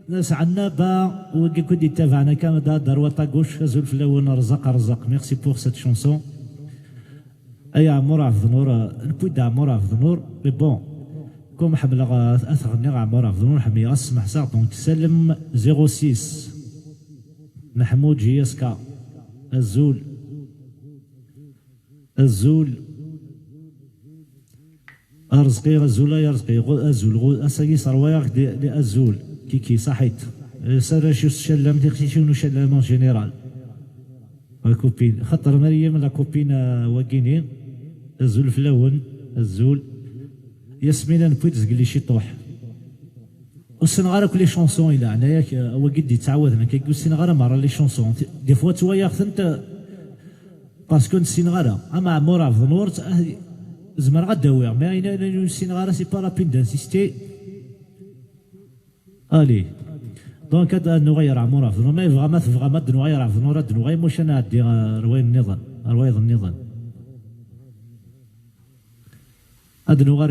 ناس عنابه وكي كنت يتابعنا كان دار وطاقوش زول في الاول رزق ميرسي بور سيت شونسون اي عمور عبد النور نبويد عمور عبد النور مي بون كوم حمل اثغني عمور عبد النور حمي اسمح ساعه دونك سلم 06 محمود جياسكا الزول ارزقي الزول يا رزقي الزول اساكي صروايا دي الزول كيكي صحيت سار شو شلم ديك شنو شلم ان جينيرال كوبين خاطر مريم لا كوبين واكينين الزول في الاول الزول ياسمين نبويت زقلي شي طوح والسنغاره كل شونسون الى عناياك هو قد يتعودنا كيقول السنغاره مره لي شونسون دي فوا توايا انت باسكو السنغاره اما مورا في النور زمر غداوي ما اين السنغاره سي با رابيد انسيستي الي دونك هذا نغير عمورا في النور ما يبغى ما نغير في النور نغير مش انا عندي روايض النظام هاد نغير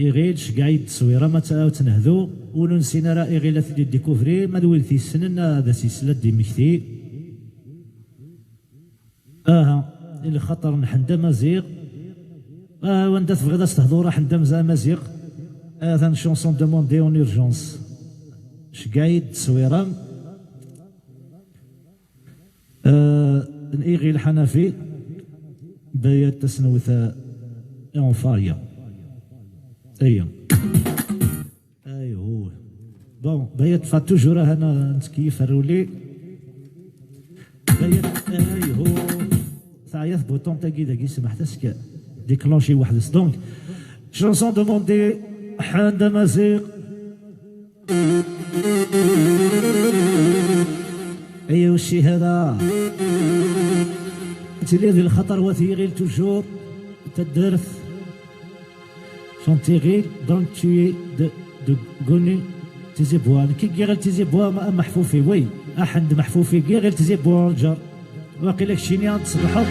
إيغيل شقايد تصويره ما تنهدو ونسينا راه إيغيل في ديكوفري ما دويل في السنن هذا سلسلة دي مكتي اللي خطر نحندا مزيغ وانت تبغي تستهضر راه حندا مزيغ هذا شونسون دوموندي اون اورجونس شقايد تصويره إيغيل حنفي بيت تسنوث اون فاريا ايوه بون بيت فا توجور انا نتكيف الرولي بيت تعيط بوطون تاكي داكي سمحت اسك ديكلونشي واحد دونك شونسون دوموندي حاند مزيق ايوا الشي هذا تلي ذي الخطر وثيغيل توجور تدرث شونتيغيل دونك تي دو غوني تيزيبوان كي غير تيزيبوا محفوفي وي احد محفوفي كي غير تيزيبوا الجار باقي لك شينيان تصبحوا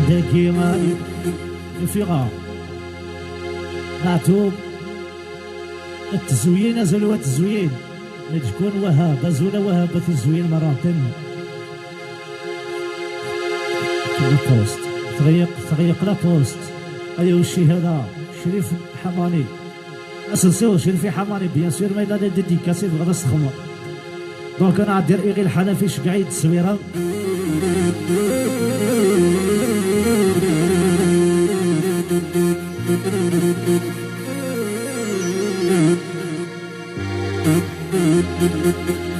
داكي ما فيغا نعتوب التزوين زلوات التزوين تكون وهابه زوله وهابه الزوين مراتين البوست تغيق لا بوست ايوا الشي هذا شريف حماني اسنسيو شريف حماني بيان سور ما الا ديديكاسي بغا نسخمو دونك انا غادير ايغي الحنفي شقايد التصويره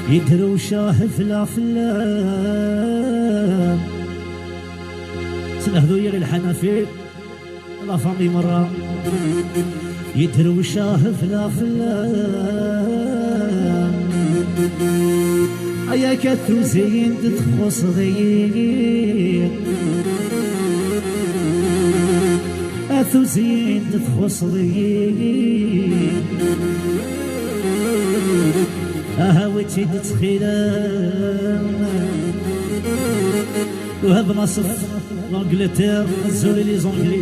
يدرو شاه فلا سنهدو يغي الحنفي لا فامي مرة يدرو شاه فلا ايا كاتو زين تتخص ضيق اثو زين تتخص ضيق اهاوتي تتخيلا وهاب نصف لانجلتير الزولي لي زونجلي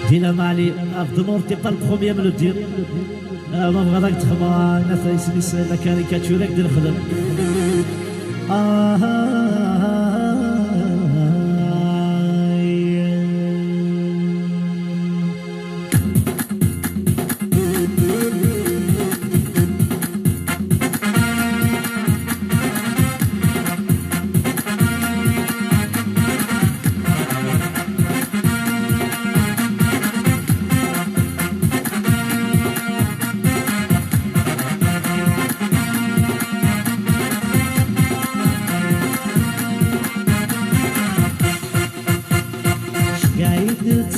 دينا معلي عبد النور تي با البروميير من الدير ما بغا داك تخبا ناس يسميس لا كاريكاتوريك ديال الخدم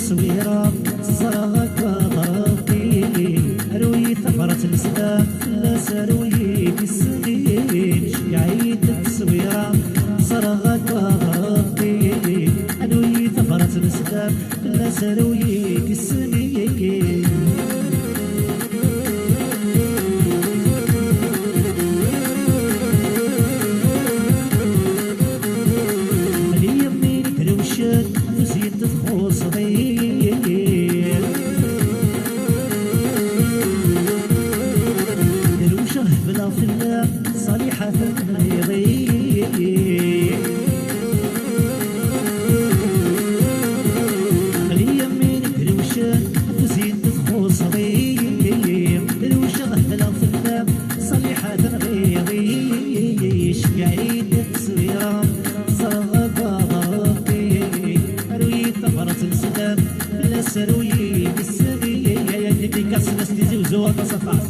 تصويرة زرغك وضربي روي ثغرة الإسلام لا سروي بالسنين شقعيد تصويرة زرغك وضربي روي ثغرة الإسلام لا سروي بالسنين وزيد تخوص ضيق دروشه بلا فلا صالحة يضيق خلي يمين دروشه وزيد تخوص ضيق دروشه بلا فلا صالحة يضيق شقعيد تصويرة سروي بالسرية يا ديكي كاس نستيزي وزوات صفاص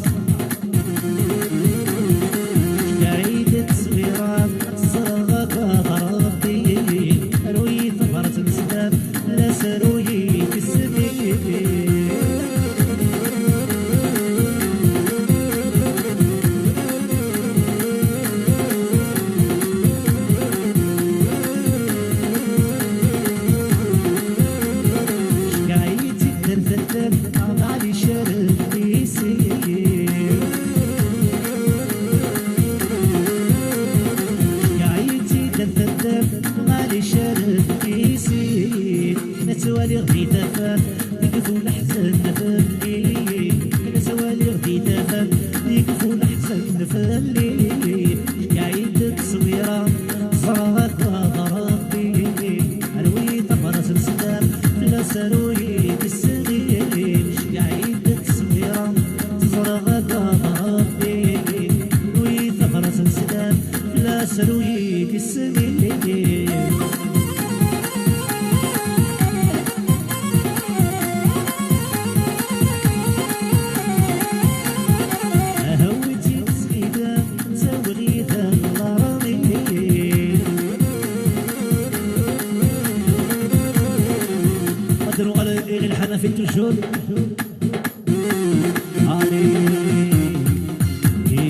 شقايد تصويرات صرغة ضربي روي ثمرة السلام لا سروي بالسرية سوالي غدي تفهم يقفوا الأحزان نفلي أنا سوالي غدي تفهم يقفوا الأحزان نفلي قاعد تصويرة زرغك وضربي علوي ثمرة السلام لا سروي بالسنين قاعد تصويرة زرغك وضربي علوي ثمرة السلام لا سروي بالسنين في التجول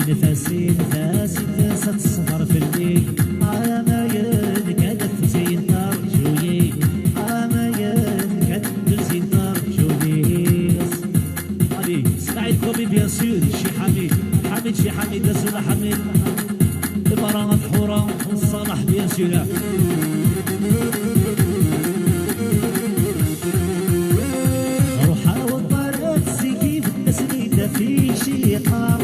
نفاسي نفاسة الصفر في الليل على ما ينكدف زي النار جوي على ما ينكدف زي النار جوي علي سعيد كومي بيان سور شي حميد شي حميد رسول حميد إمارة مفحورة صالح بيان سور في شيقة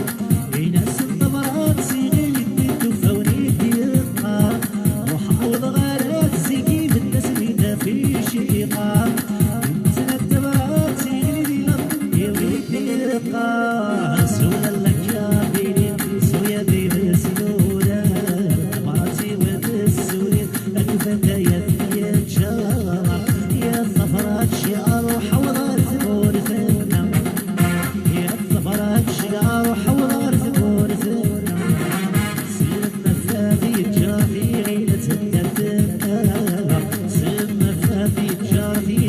يناس الضمرات سيغي تفوني ديقة روح عوض غارات سيقي بالتسميدة في شيقة ينزل الدمرات سيغي يوي ديقة سولا لك يا بيني سويا بيبي سنورة مراتي وتسوري الفتى يا جار يا الظفرات شعار وحوضات مورثنا شقار وحول غرث ورثنا سلمنا فاذي جاري غيلة الدردنا سلمنا فاذي جاري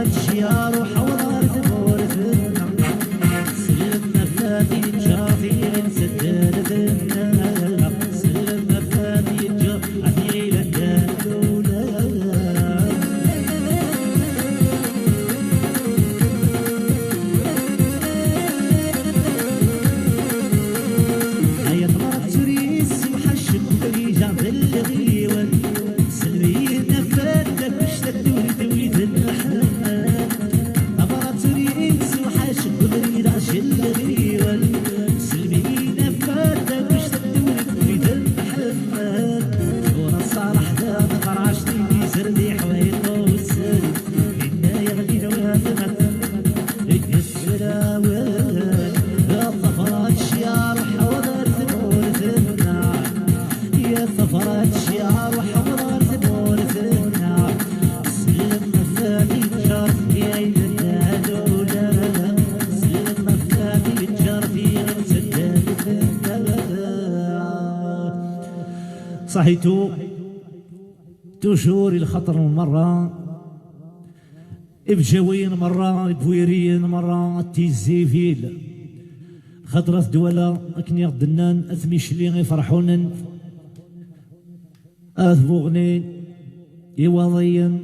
ثفرات الشيار وحوضار ثبور ثنا سلمنا فادي جارتي نسدد ثنا سلمنا فادي جارتي لكالولا هيا طلعت تريس وحشم بريجا بالغيوان سلمينا فادك اشتد ولد النحان طلعت تريس وحشم بريجا بالغيوان سلمينا فادك اشتد ولد النحان ورا الصالح ذا قرعشتي سردي حويط وسل إنا يغلي نوافمت السراوان يا ظفرات الشيار وحوضر ثبور ثنا يا ظفرات الشيار وحوضر ثبور ثنا سلمنا فادي الجار يا يدادو لا لا سلمنا فادي الجار يا سداد صحيتو توجور الخطر من مرة بجوين مرة بويرين مرة تيزيفيل خضرة دولة أكني غدنان أثميشلي يفرحونن أثبوغنين يواضيا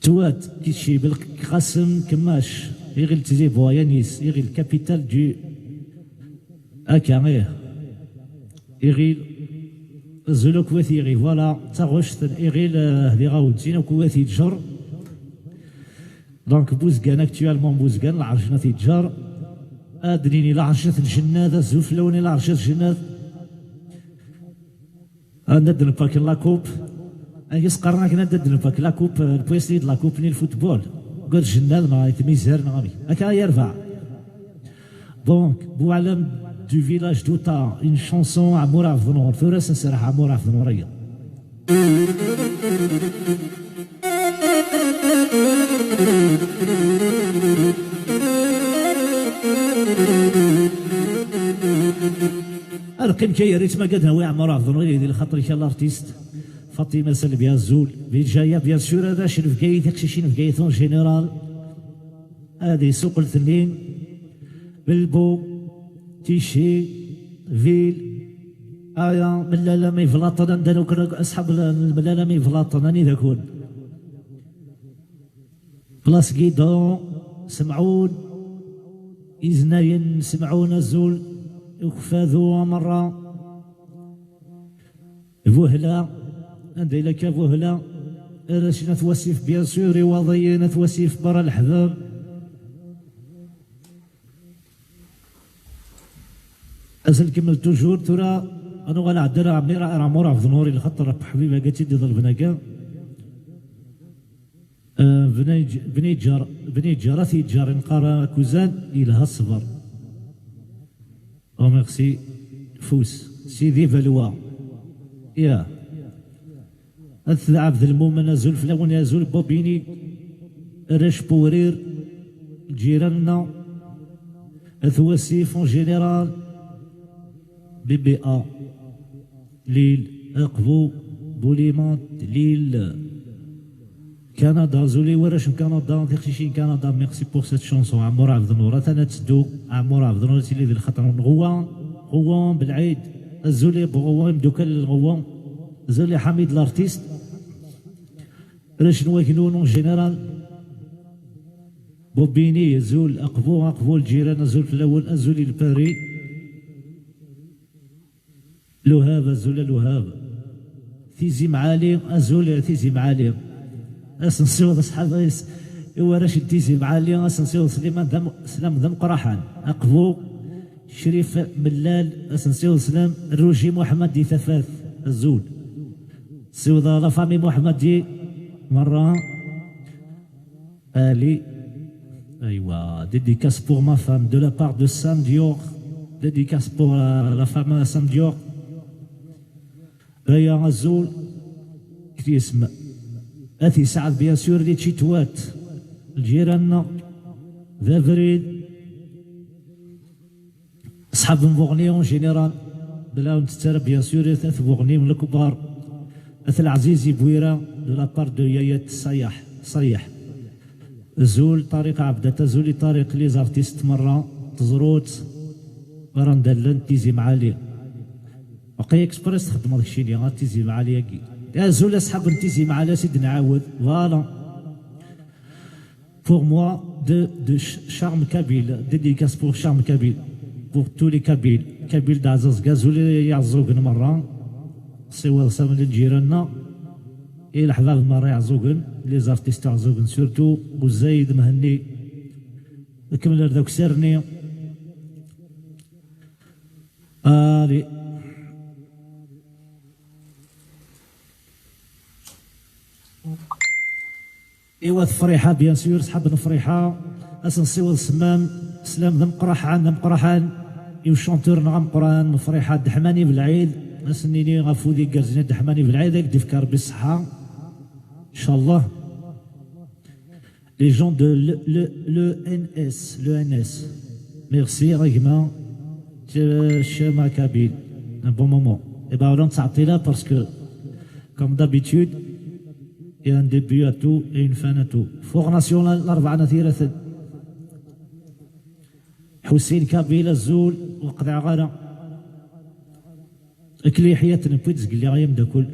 توات كيشي بالقسم كماش يغيل تزيبوا يانيس يغيل كابيتال دي أكا يغيل زولو كواتي غي فوالا تاغوشت إغيل هذي غاودزين وكواتي تجر دونك بوزكان اكتوالمون بوزكان العرشنا تيتجار ادريني لعرشة الجناد الزوف لوني لعرشة الجناد ندن باك لاكوب يسقرنا كنا ندن باك لاكوب البويسيد لاكوب ني الفوتبول قول الجناد ما يتميزر نغامي هكا يرفع دونك بو علم du village d'Outa, une chanson à Moura Vnour. Fura سنسرح à Moura Vnourية. القيم كي يا ريت ما قد هوي عمر Vnourية ديال خاطر كي الارتيست فاطمة سلبيا الزول في جاية بيان سور هذا شنو في كايت يكشيشين في كايتون جينيرال هذه سوق الثنين بالبو تيشي فيل آيا ملالا ما يفلاطنا ندانو كنا أصحاب الملالا ما يفلاطنا ني ذاكون بلاص كيدون سمعون إزناين سمعون الزول وكفاذو مرة فوهلا عندي لك فوهلا راشنا توسيف بيان سور رواضيين توسيف برا الحباب أسأل كمل توجور ترى أنا غالا عدنا عمي راه مورا في ظنوري الخطر حبيبة قالت لي ضل بناكا بني جارتي جار نقارا كوزان إلها الصبر أو ميرسي فوس سيدي فالوا يا عبد المؤمن نزول فلاون يزول بوبيني راش بورير جيراننا ثواسيف اون جينيرال بي بي ا ليل اقبو بوليمات ليل كندا زولي وراش كندا تيخشيشين كندا ميرسي بور سيت شونسون عمور عبد النور انا تسدو عمور عبد النور تيلي ذي الخطر غوان بالعيد الزولي بغوان دوكال الغوان زولي حميد الارتيست راش نواكلون اون جينيرال بوبيني زول اقبو الجيران زول في الاول ازولي الباري لهاب الزول لهاب تيزي معالي الزول تيزي معالي اسنسيوض اصحاب ايوا راش تيزي معالي اسنسيوض سلام ذم قرحان اقبو شريف ملال اسنسيوض سلام الروجي محمد دي ثفاث الزول سيوضا لا فامي محمد دي مرة الي ايوا ديديكاس بور ما فام دو لا بار دو سام ديور ديديكاس بور لا فام سام ديور يا الزول كي اسم اثي سعد بيان سور لي تشيتوات الجيران ذا فريد اصحاب مبوغني اون جينيرال بلا نتسرب بيان سور ثلاث بوغني من الكبار اث العزيزي بويره دو لابار دو يايات صيح زول طريق عبدة زولي طريق لي زارتيست مرة تزروت راندلن تيزي معالي وقي اكسبريس تخدم هذاك الشيء اللي غاتيزي معالي كي يا زول اصحاب نتيزي معالي سيد نعاود فوالا pour moi de Charme Kabyle dédicace pour Charme Kabyle pour tous les Kabyles Kabyle d'Azaz Gazouli يعزوقن مرة سوا سامن لجيراننا إيه الأحباب مرة يعزوقن لي زارتيست يعزوقن سورتو وزايد مهني كمل ذاك سيرني آلي إيوا فريحة بيان سور صحاب نفريحة أسن سيوض سمام سلام ذم قرحان إيو شونتور نغم قران نفريحة دحماني بالعيد أسنيني غفودي قرزني دحماني بالعيد هاك ديفكار بالصحة إن شاء الله لي جون دو لو ان اس ميرسي ريغما شما كابيل ان بون مومون إي با ولا نتعطيلا باسكو كوم دابيتود Il y a un début à tout et une fin à tout. Formation الأربعة نثيرة حسين كابيل الزول وقطع غانا أكلي حياتنا بويتز قال لي غايم دا كل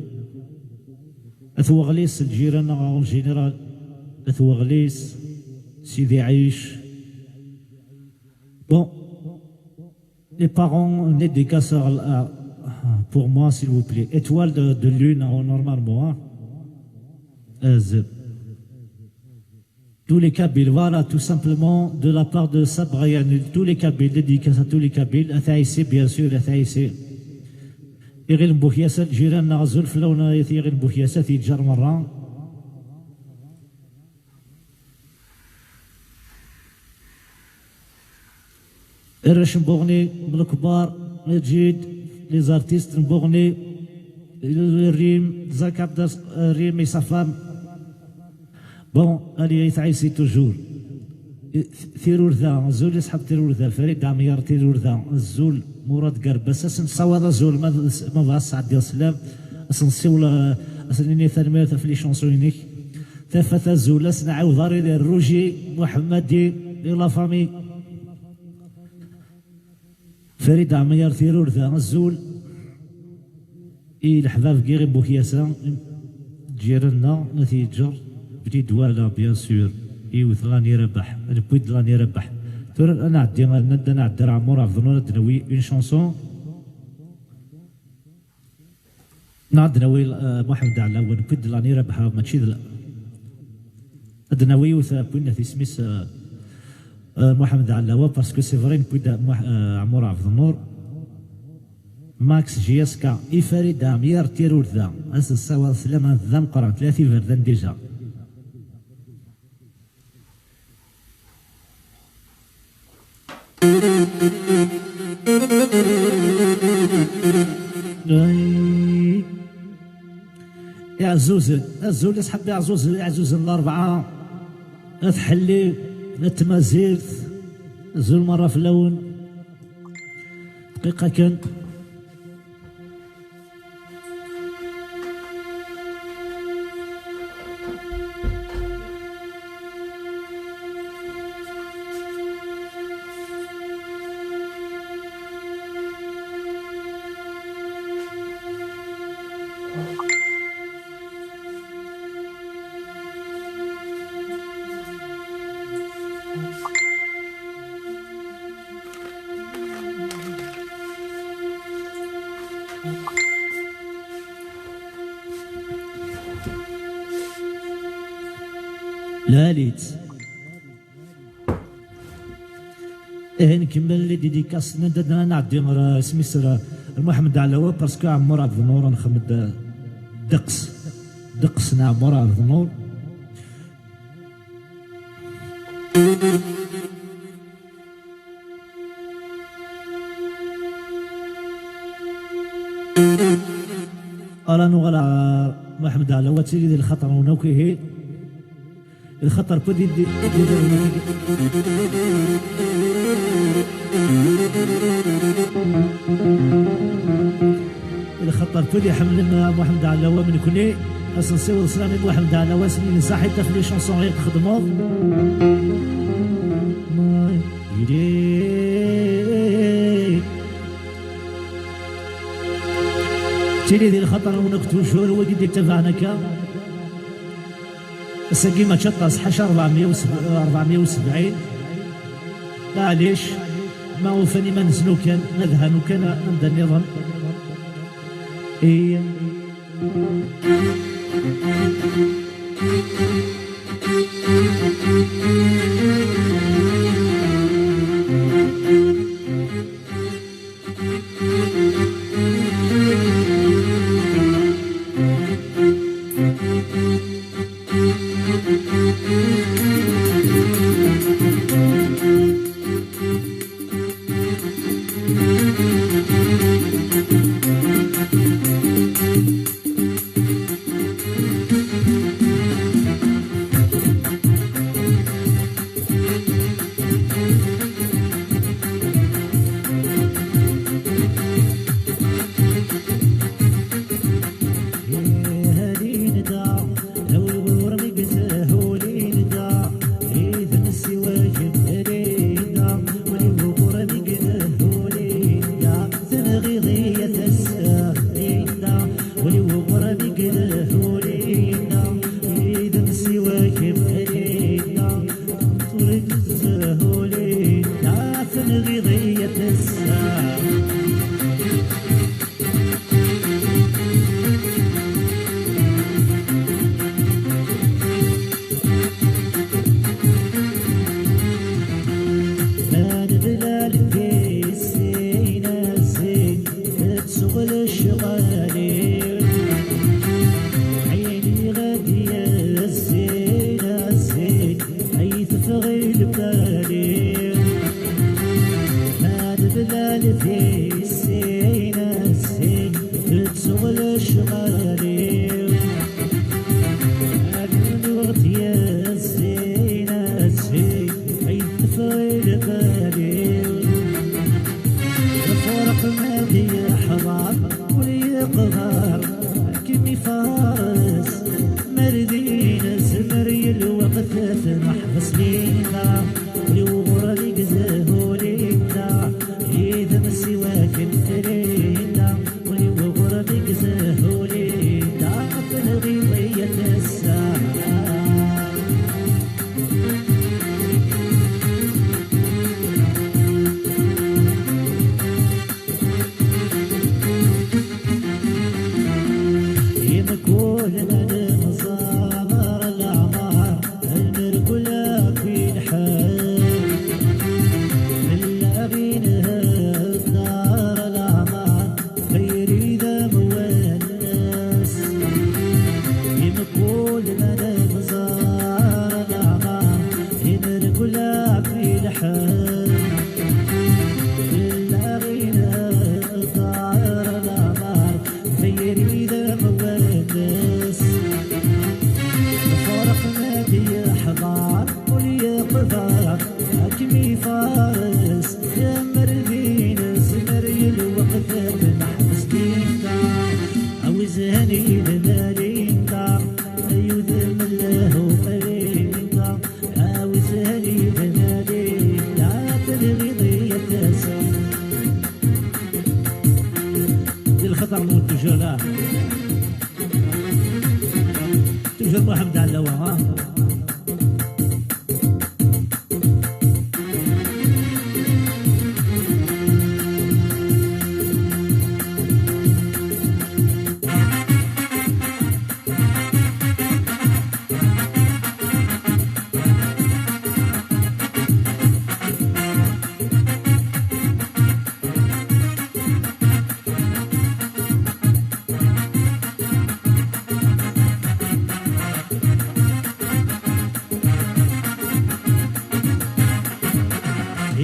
أثو غليس الجيران غاون جينيرال أثو غليس سيدي عيش Bon, les parents, une dédicace pour moi s'il vous plaît. Étoile de lune normalement. Hein? Tous les Kabyles, voilà, tout simplement de la part de Sabrian, tous les Kabyles, dédicace à tous les Kabyles, Athaïsé, bien sûr, Athaïsé. يغير بوخياسات جيراننا غزول فلونا يغير بوخياسات يتجار مرة الرش نبوغني من الكبار الجيد لي زارتيست نبوغني الريم زاك عبد الريم يصفام بون الي يتعيسي توجور ثيرور ذا الزول يسحب ثيرور ذا الفريد عميار ثيرور ذا الزول مراد قربس اسن صواد الزول ما بغا سعد ديال السلام اسن سيولا اسن ثاني في لي شونسونيك تفت الزول اسن عاود ضاري الروجي محمدي لا فامي فريد عميار ثيرور ذا الزول الحباب كيغي بوكياسا جيراننا نتيجه بدي دوالا بيان سور يوث غاني ربح البويد غاني ربح تور انا عدي انا عدي راه مورا فضلنا ندنوي اون شونسون نعد نوي محمد على البويد غاني ربح ماشي ادنوي يوث بوينا في سميس محمد على باسكو سي فري بويد عمور عبد النور ماكس جياسكا إفريد عميار تيرور ذا أس السوا سلامة ذا مقران 30 فردان ديجا يا عزوز الزول يسحب يا عزوز الأربعة تحلي تمازيرت الزول مرة في اللون دقيقة كان لا ليت نكمل لي ديديكاس ندنا نعدي سميس محمد علوة باسكو عمور عبد النور نخمد دقس عمور عبد النور أنا نغلا محمد علوة تيجي الخطر ونوكيه الخطر بدي الخطر بدي حملنا محمد علوة من كوني اسنسيو سلامي بوحمد على واسمي صاحي تفلي شونسون غير تخدمو تيلي ديال الخطر ونكتو شهور هو قد اتفقنا كا ساقي ما تشطس حاشا 470 معليش ما هو فاني ما نزلو كان نذهنو كان نبدا النظام إيه توجور محمد على اللواء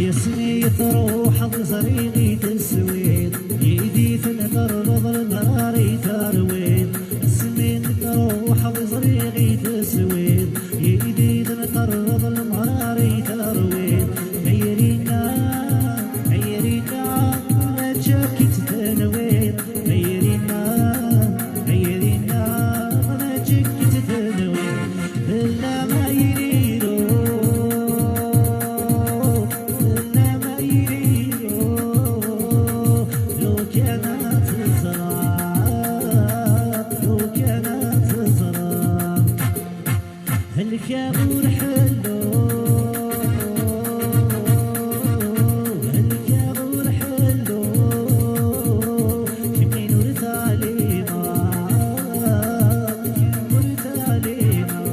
يسمي تروح بصريغي تسويد يدي في القرب المراري ترويد يسمي تروح بصريغي تسويد يدي في القرب المراري ترويد غيرينا غيرينا لا تشاكي تتنويد غيرينا غيرينا لا هلك يا غور حلو هلك يا غور حلو كمين ورث علينا ورث علينا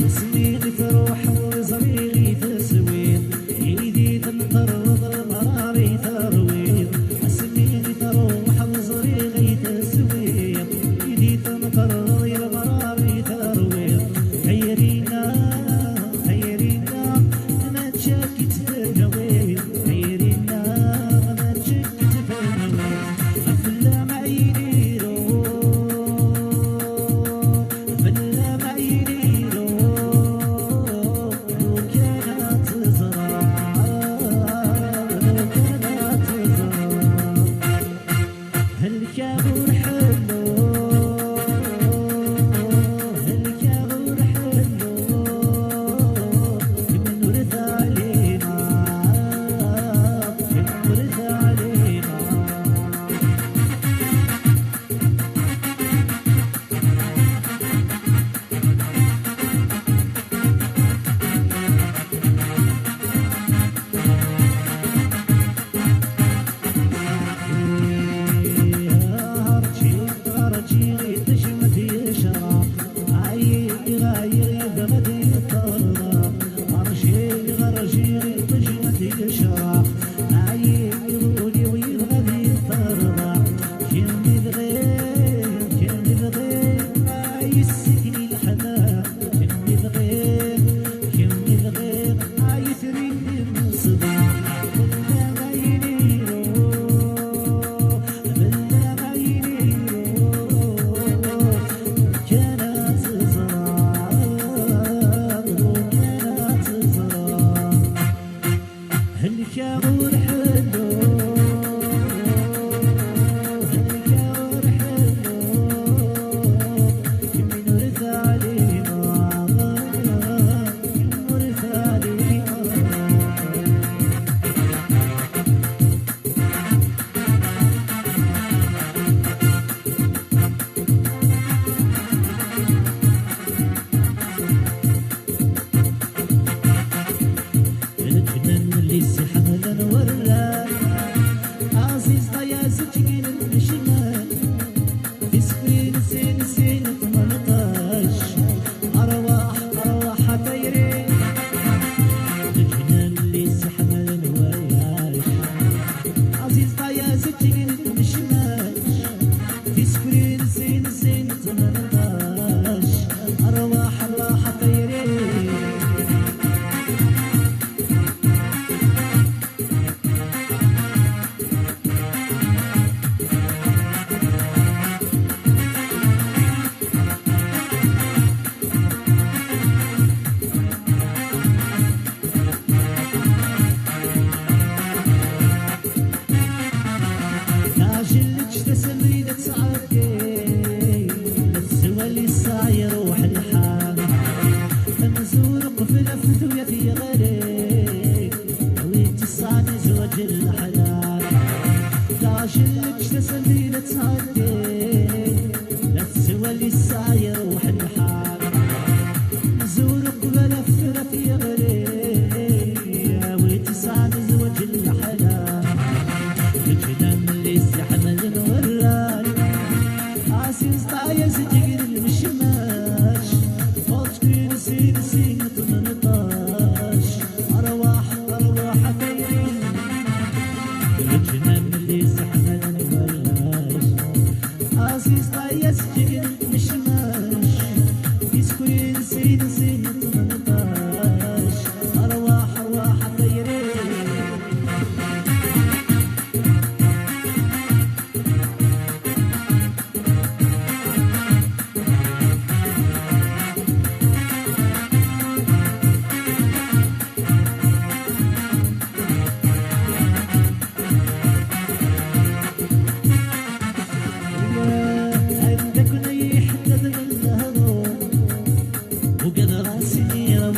سنين تروح وزمن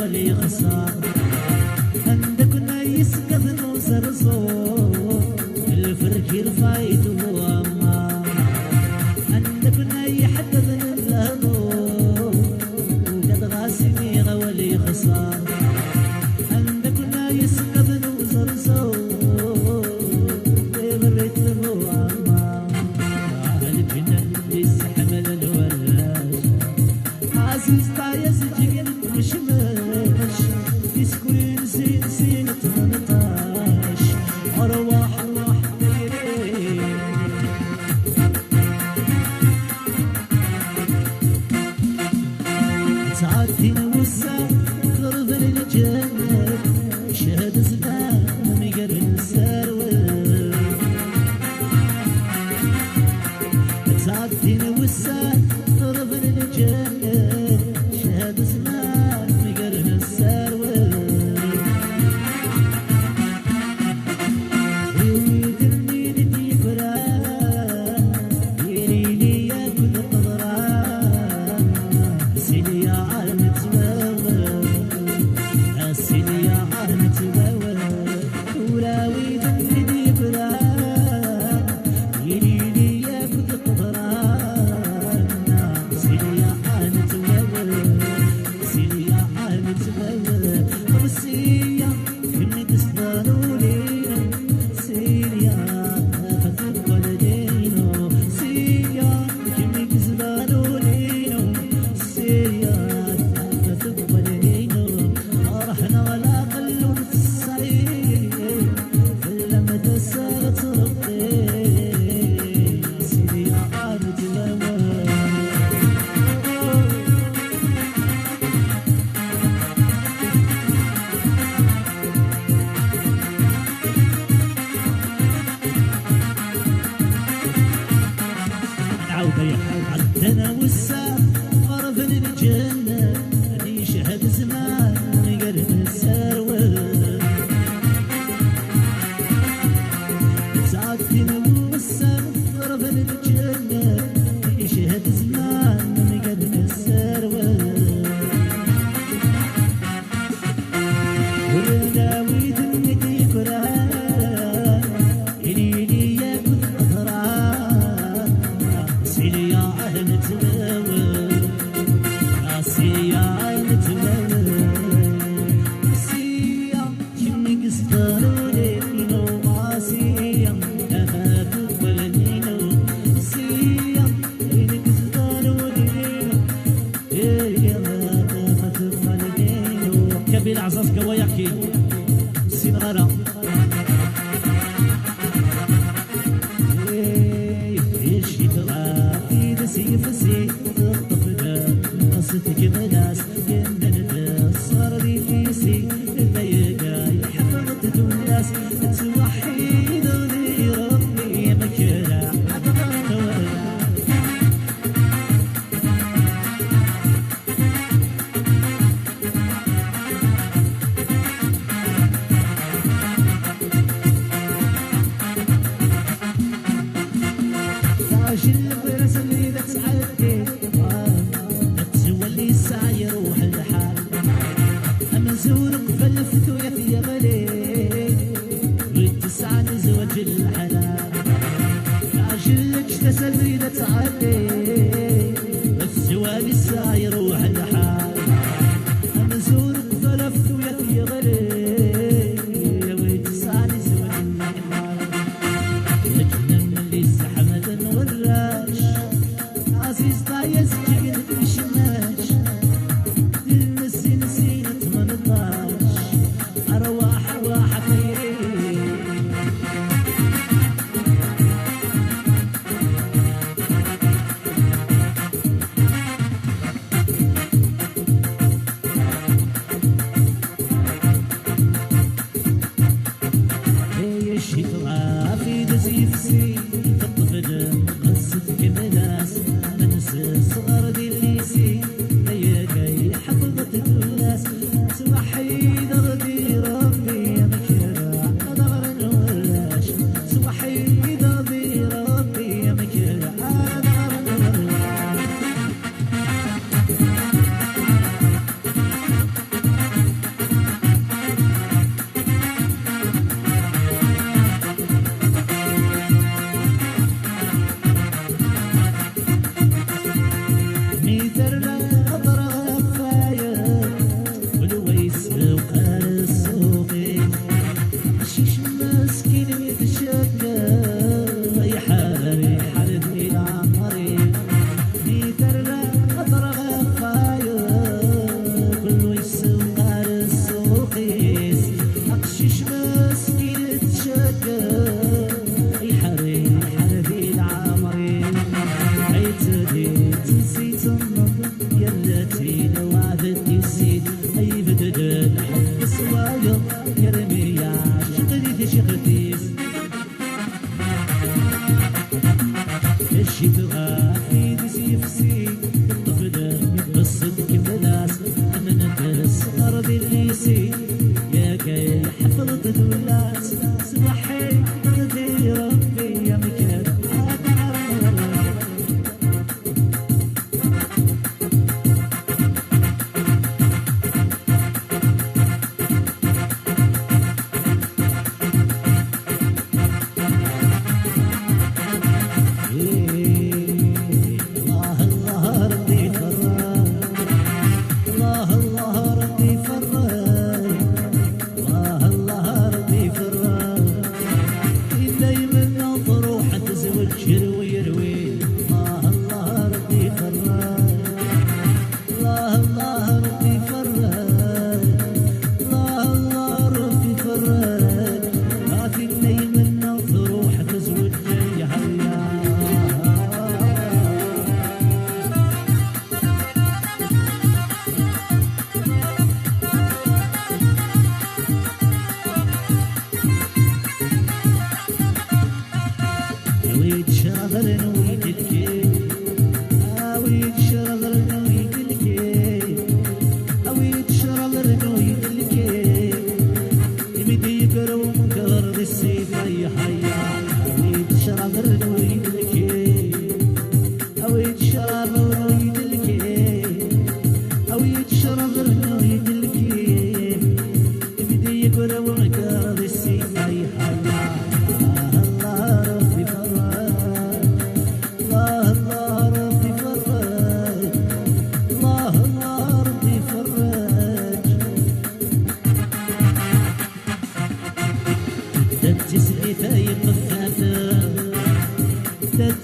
ولي خسار عندك يسقط وزرزور الفرق الفايت وما عندك يحدد الهضور وقد غاسمي ولي خسار عندك يسقط وزرزور بريت وما قلبنا يستحمل الولاش عزيز طايز جيل مشمش يسكن زين زين 18 أرواح أرواح ديري تعدي نوسع قرب الجنة شهد زمان مقرن سروي تعدي نوسع قرب الجنة شهد زمان مقرن سروي عدنا والساعة غرف الجنة هذي شهد زمان قلب السروة تعدنا والساعة غرف الجنة هذي شهد زمان قلب السروة ولا ويد منك يكره إلي ياكل أطران سيلي يا عهد تباوى سيلي يا عهد تباوى سيا كمي قصدارو لينو سيا أخاك بلنينو سيا كمي قصدارو لينو يا أخاك بلنينو كبير عزاز كواياكي سين غرام فسي الطفلة قصتك بناس يندن الناس صار لي فيسي الضيقة حفظت الناس توحيد لي ربي مكرا ذي الليسي يا كاين حفظت الولاس سبحي ذي ربي يا مكان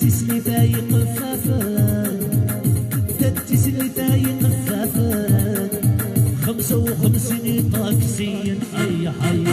تسلي فايق